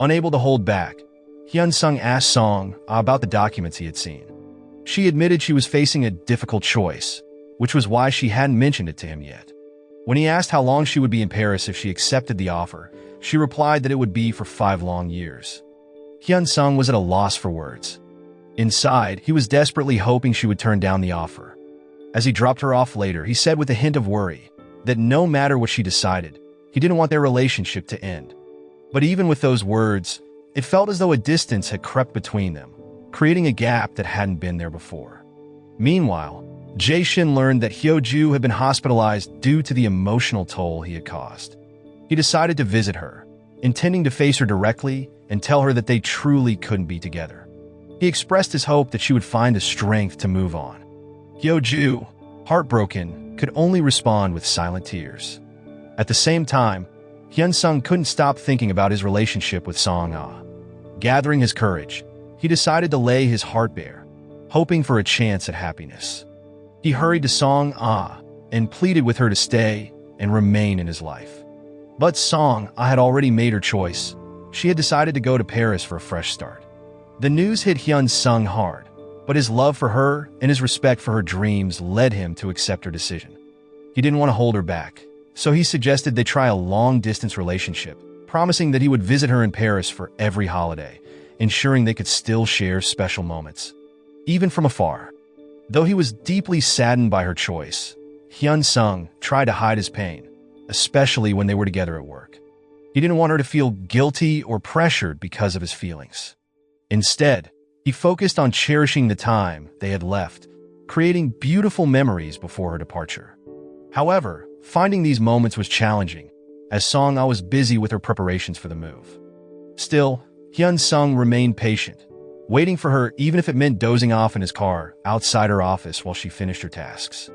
B: Unable to hold back, Hyun-sung asked Songa about the documents he had seen. She admitted she was facing a difficult choice, which was why she hadn't mentioned it to him yet. When he asked how long she would be in Paris if she accepted the offer, she replied that it would be for 5 long years. Hyun-sung was at a loss for words. Inside, he was desperately hoping she would turn down the offer. As he dropped her off later, he said with a hint of worry that no matter what she decided, he didn't want their relationship to end. But even with those words, it felt as though a distance had crept between them, creating a gap that hadn't been there before. Meanwhile, Jae-shin learned that Hyo-ju had been hospitalized due to the emotional toll he had caused. He decided to visit her, intending to face her directly and tell her that they truly couldn't be together. He expressed his hope that she would find the strength to move on. Hyo-ju, heartbroken, could only respond with silent tears. At the same time, Hyun-sung couldn't stop thinking about his relationship with Songa. Gathering his courage, he decided to lay his heart bare, hoping for a chance at happiness. He hurried to Songa and pleaded with her to stay and remain in his life. But Songa had already made her choice. She had decided to go to Paris for a fresh start. The news hit Hyun-sung hard, but his love for her and his respect for her dreams led him to accept her decision. He didn't want to hold her back, so he suggested they try a long-distance relationship, promising that he would visit her in Paris for every holiday, ensuring they could still share special moments, even from afar. Though he was deeply saddened by her choice, Hyun-sung tried to hide his pain, especially when they were together at work. He didn't want her to feel guilty or pressured because of his feelings. Instead, he focused on cherishing the time they had left, creating beautiful memories before her departure. However, finding these moments was challenging, as Songa was busy with her preparations for the move. Still, Hyun-sung remained patient, waiting for her even if it meant dozing off in his car outside her office while she finished her tasks.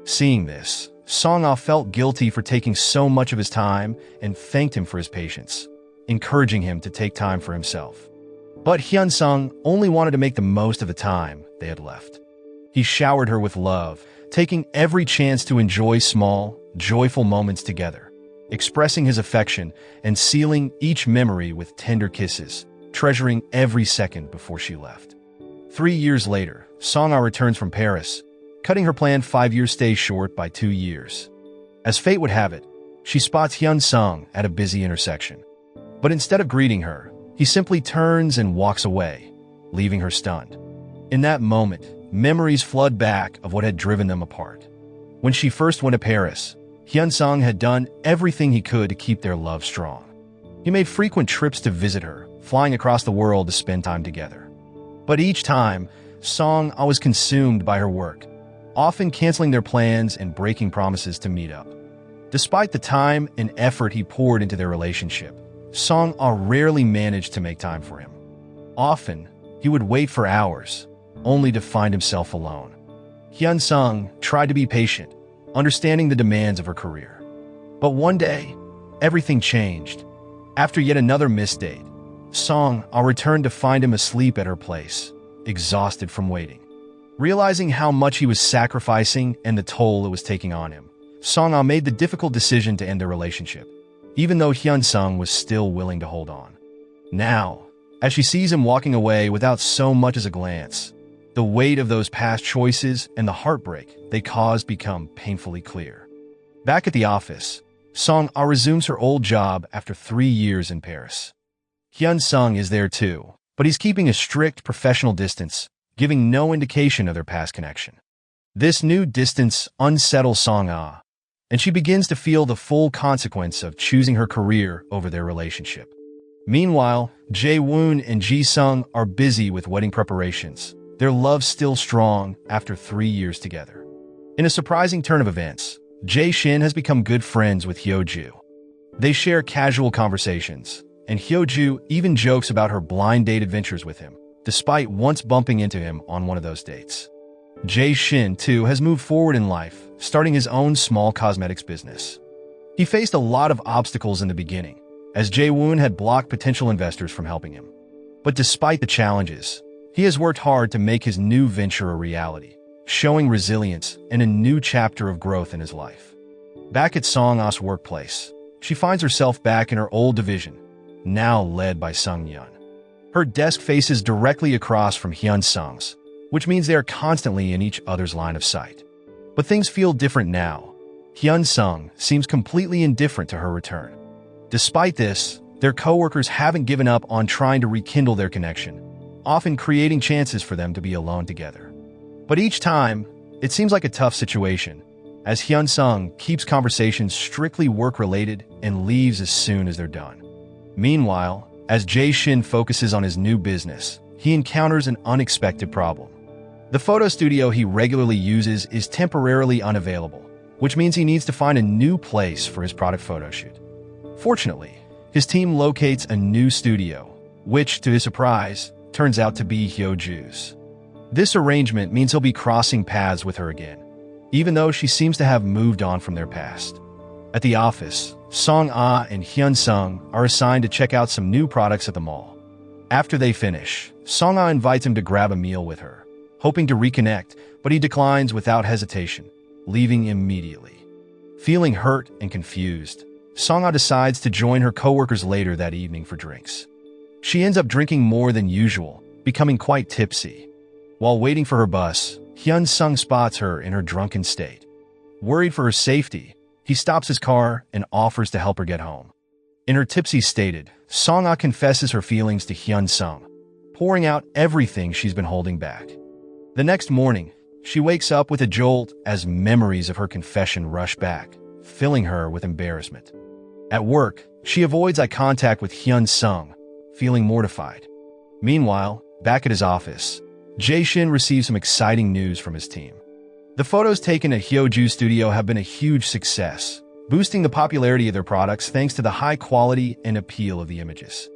B: Seeing this, Songa felt guilty for taking so much of his time and thanked him for his patience, encouraging him to take time for himself. But Hyun-sung only wanted to make the most of the time they had left. He showered her with love, taking every chance to enjoy small, joyful moments together, expressing his affection and sealing each memory with tender kisses, treasuring every second before she left. 3 years later, Songa returns from Paris, cutting her planned 5-year stay short by 2 years. As fate would have it, she spots Hyun-sung at a busy intersection. But instead of greeting her, he simply turns and walks away, leaving her stunned. In that moment, memories flood back of what had driven them apart. When she first went to Paris, Hyun-sung had done everything he could to keep their love strong. He made frequent trips to visit her, flying across the world to spend time together. But each time, Songa was consumed by her work, often canceling their plans and breaking promises to meet up. Despite the time and effort he poured into their relationship, Songa rarely managed to make time for him. Often, he would wait for hours, only to find himself alone. Hyun-sung tried to be patient, understanding the demands of her career. But one day, everything changed. After yet another missed date, Songa returned to find him asleep at her place, exhausted from waiting. Realizing how much he was sacrificing and the toll it was taking on him, Songa made the difficult decision to end their relationship, even though Hyun-sung was still willing to hold on. Now, as she sees him walking away without so much as a glance, the weight of those past choices and the heartbreak they caused become painfully clear. Back at the office, Songa resumes her old job after 3 years in Paris. Hyun-sung is there too,
A: but he's keeping a strict professional distance, giving no indication of their past connection. This new distance unsettles Songa, and she begins to feel the full consequence of choosing her career over their relationship. Meanwhile, Jae-woon and Ji-sung are busy with wedding preparations, their love still strong after 3 years together. In a surprising turn of events, Jae-shin has become good friends with Hyo-ju. They share casual conversations, and Hyo-ju even jokes about her blind date adventures with him, despite once bumping into him on one of those dates. Jae-shin, too, has moved forward in life, starting his own small cosmetics business. He faced a lot of obstacles in the beginning, as Jae-woon had blocked potential investors from helping him. But despite the challenges, he has worked hard to make his new venture a reality, showing resilience and a new chapter of growth in his life. Back at Songa's workplace, she finds herself back in her old division, now led by Sung-yeon. Her desk faces directly across from Hyun-sung's, which means they are constantly in each other's line of sight. But things feel different now. Hyun-sung seems completely indifferent to her return. Despite this, their coworkers haven't given up on trying to rekindle their connection, often creating chances for them to be alone together. But each time, it seems like a tough situation, as Hyun-sung keeps conversations strictly work-related and leaves as soon as they're done. Meanwhile, as Jae-shin focuses on his new business, he encounters an unexpected problem. The photo studio he regularly uses is temporarily unavailable, which means he needs to find a new place for his product photo shoot. Fortunately, his team locates a new studio, which, to his surprise, turns out to be Hyo-ju's. This arrangement means he'll be crossing paths with her again, even though she seems to have moved on from their past. At the office, Song-ah and Hyun-sung are assigned to check out some new products at the mall. After they finish, Song-ah invites him to grab a meal with her, hoping to reconnect, but he declines without hesitation, leaving immediately. Feeling hurt and confused, Song-ah decides to join her coworkers later that evening for drinks. She ends up drinking more than usual, becoming quite tipsy. While waiting for her bus, Hyun-sung spots her in her drunken state. Worried for her safety, he stops his car and offers to help her get home. In her tipsy state, Song-ah confesses her feelings to Hyun-sung, pouring out everything she's been holding back. The next morning, she wakes up with a jolt as memories of her confession rush back, filling her with embarrassment. At work, she avoids eye contact with Hyun-sung, feeling mortified. Meanwhile, back at his office, Jae-shin receives some exciting news from his team. The photos taken at Hyo-ju's studio have been a huge success, boosting the popularity of their products thanks to the high quality and appeal of the images.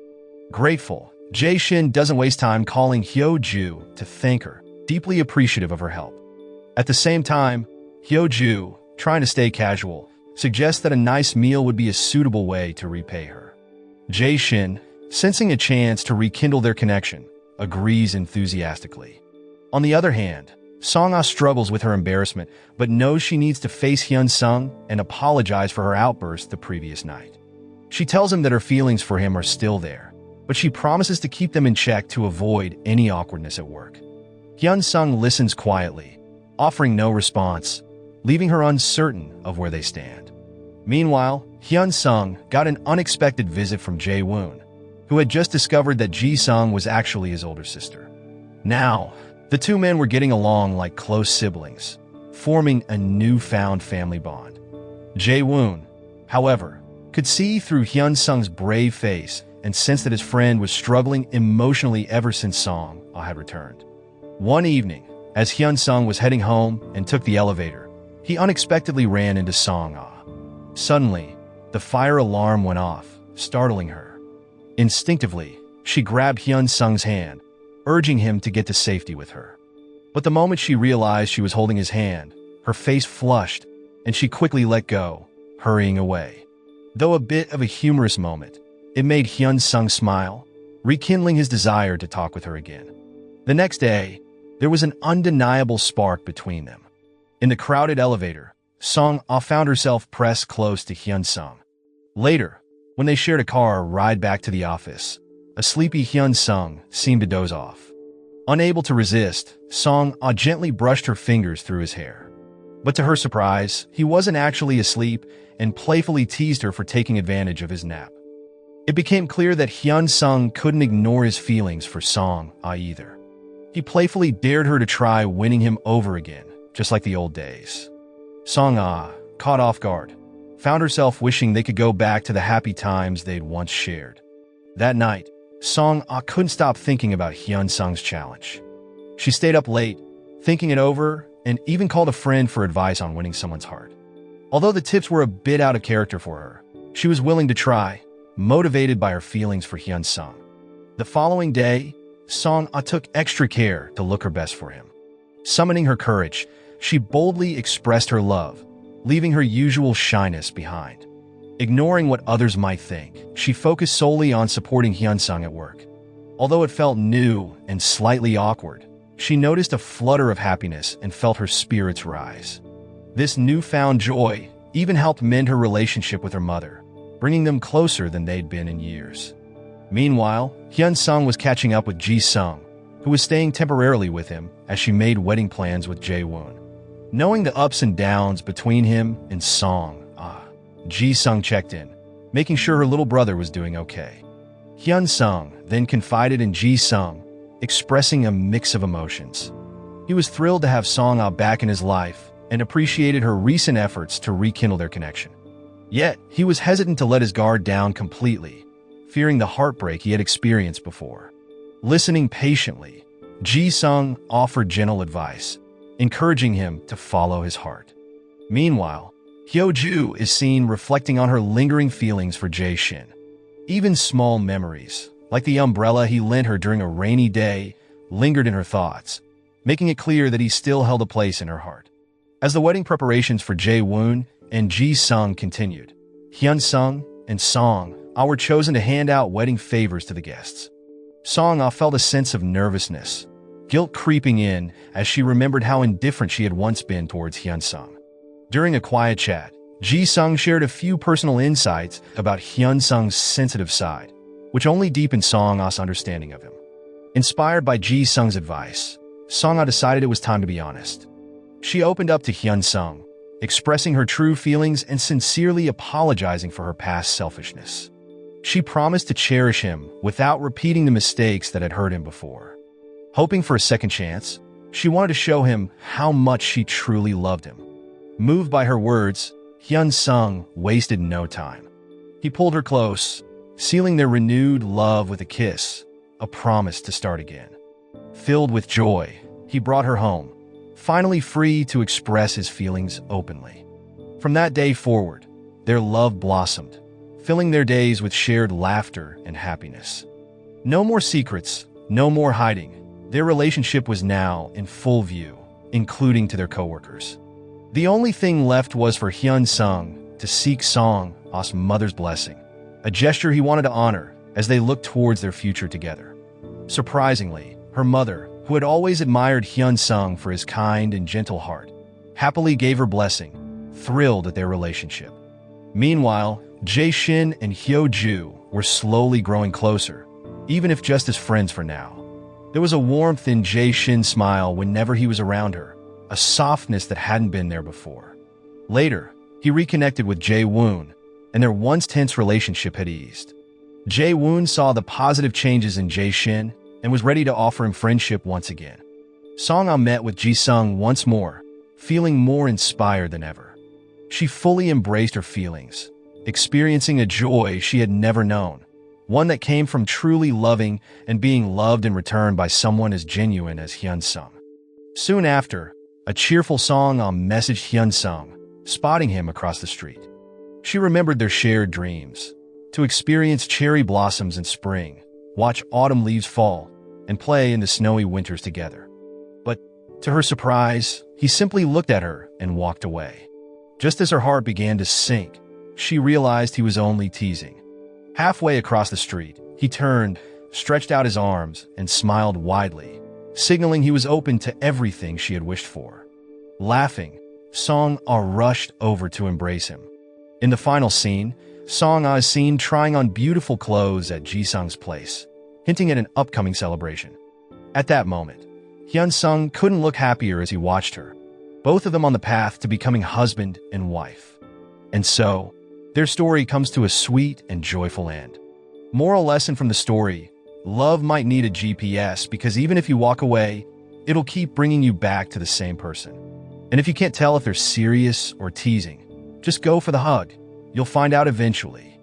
A: Grateful, Jae-shin doesn't waste time calling Hyo-ju to thank her, deeply appreciative of her help. At the same time, Hyo-ju, trying to stay casual, suggests that a nice meal would be a suitable way to repay her. Jae-shin, sensing a chance to rekindle their connection, agrees enthusiastically. On the other hand, Song-ah struggles with her embarrassment, but knows she needs to face Hyun-sung and apologize for her outburst the previous night. She tells him that her feelings for him are still there, but she promises to keep them in check to avoid any awkwardness at work. Hyun-sung listens quietly, offering no response, leaving her uncertain of where they stand. Meanwhile, Hyun-sung got an unexpected visit from Jae-woon, who had just discovered that Ji-sung was actually his older sister. Now, the two men were getting along like close siblings, forming a newfound family bond. Jae-woon, however, could see through Hyun-sung's brave face and sensed that his friend was struggling emotionally ever since Songa had returned. One evening, as Hyun-sung was heading home and took the elevator, he unexpectedly ran into Songa. Suddenly, the fire alarm went off, startling her. Instinctively, she grabbed Hyun-sung's hand, urging him to get to safety with her. But the moment she realized she was holding his hand, her face flushed, and she quickly let go, hurrying away. Though a bit of a humorous moment, it made Hyun-sung smile, rekindling his desire to talk with her again. The next day, there was an undeniable spark between them. In the crowded elevator, Songa found herself pressed close to Hyun-sung. Later, when they shared a car ride back to the office, a sleepy Hyun-sung seemed to doze off. Unable to resist, Songa gently brushed her fingers through his hair. But to her surprise, he wasn't actually asleep and playfully teased her for taking advantage of his nap.
B: It became clear that Hyun-sung couldn't ignore his feelings for Songa either. He playfully dared her to try winning him over again, just like the old days. Songa, caught off guard, found herself wishing they could go back to the happy times they'd once shared. That night, Songa couldn't stop thinking about Hyun-sung's challenge. She stayed up late, thinking it over, and even called a friend for advice on winning someone's heart. Although the tips were a bit out of character for her, she was willing to try, motivated by her feelings for Hyun-sung. The following day, Songa took extra care to look her best for him. Summoning her courage, she boldly expressed her love, leaving her usual shyness behind. Ignoring what others might think, she focused solely on supporting Hyun-sung at work. Although it felt new and slightly awkward, she noticed a flutter of happiness and felt her spirits rise. This newfound joy even helped mend her relationship with her mother, bringing them closer than they'd been in years. Meanwhile, Hyun-sung was catching up with Ji-sung, who was staying temporarily with him as she made wedding plans with Jae-woon. Knowing the ups and downs between him and Songa, Ji-sung checked in, making sure her little brother was doing okay. Hyun-sung then confided in Ji-sung, expressing a mix of emotions. He was thrilled to have Songa back in his life and appreciated her recent efforts to rekindle their connection. Yet, he was hesitant to let his guard down completely, fearing the heartbreak he had experienced before. Listening patiently, Ji-sung offered gentle advice, encouraging him to follow his heart. Meanwhile, Hyo-ju is seen reflecting on her lingering feelings for Jae-shin. Even small memories, like the umbrella he lent her during a rainy day, lingered in her thoughts, making it clear that he still held a place in her heart. As the wedding preparations for Jae-woon and Ji-sung continued, Hyun-sung and Songa were chosen to hand out wedding favors to the guests. Songa felt a sense of nervousness, guilt creeping in as she remembered how indifferent she had once been towards Hyun-sung. During a quiet chat, Ji-sung shared a few personal insights about Hyun-sung's sensitive side, which only deepened Songa's understanding of him. Inspired by Ji-sung's advice, Songa decided it was time to be honest. She opened up to Hyun-sung, expressing her true feelings and sincerely apologizing for her past selfishness. She promised to cherish him without repeating the mistakes that had hurt him before. Hoping for a second chance, she wanted to show him how much she truly loved him. Moved by her words, Hyun-sung wasted no time. He pulled her close, sealing their renewed love with a kiss, a promise to start again. Filled with joy, he brought her home, finally free to express his feelings openly. From that day forward, their love blossomed, filling their days with shared laughter and happiness. No more secrets, no more hiding. Their relationship was now in full view, including to their coworkers. The only thing left was for Hyun-sung to seek Songa's mother's blessing, a gesture he wanted to honor as they looked towards their future together. Surprisingly, her mother, who had always admired Hyun-sung for his kind and gentle heart, happily gave her blessing, thrilled at their relationship. Meanwhile, Jae-shin and Hyo-ju were slowly growing closer, even if just as friends for now. There was a warmth in Jae-shin's smile whenever he was around her, a softness that hadn't been there before. Later, he reconnected with Jae-woon, and their once tense relationship had eased. Jae-woon saw the positive changes in Jae-shin and was ready to offer him friendship once again. Songa met with Ji-sung once more, feeling more inspired than ever. She fully embraced her feelings, experiencing a joy she had never known, one that came from truly loving and being loved in return by someone as genuine as Hyun-sung. Soon after, a cheerful Songa messaged Hyun-sung, spotting him across the street. She remembered their shared dreams, to experience cherry blossoms in spring, watch autumn leaves fall, and play in the snowy winters together. But, to her surprise, he simply looked at her and walked away. Just as her heart began to sink, she realized he was only teasing. Halfway across the street, he turned, stretched out his arms, and smiled widely, signaling he was open to everything she had wished for. Laughing, Songa rushed over to embrace him. In the final scene, Songa is seen trying on beautiful clothes at Ji-sung's place, hinting at an upcoming celebration. At that moment, Hyun-sung couldn't look happier as he watched her, both of them on the path to becoming husband and wife. And so, their story comes to a sweet and joyful end.
A: Moral lesson from the story: love might need a GPS because even if you walk away, it'll keep bringing you back to the same person. And if you can't tell if they're serious or teasing, just go for the hug. You'll find out eventually.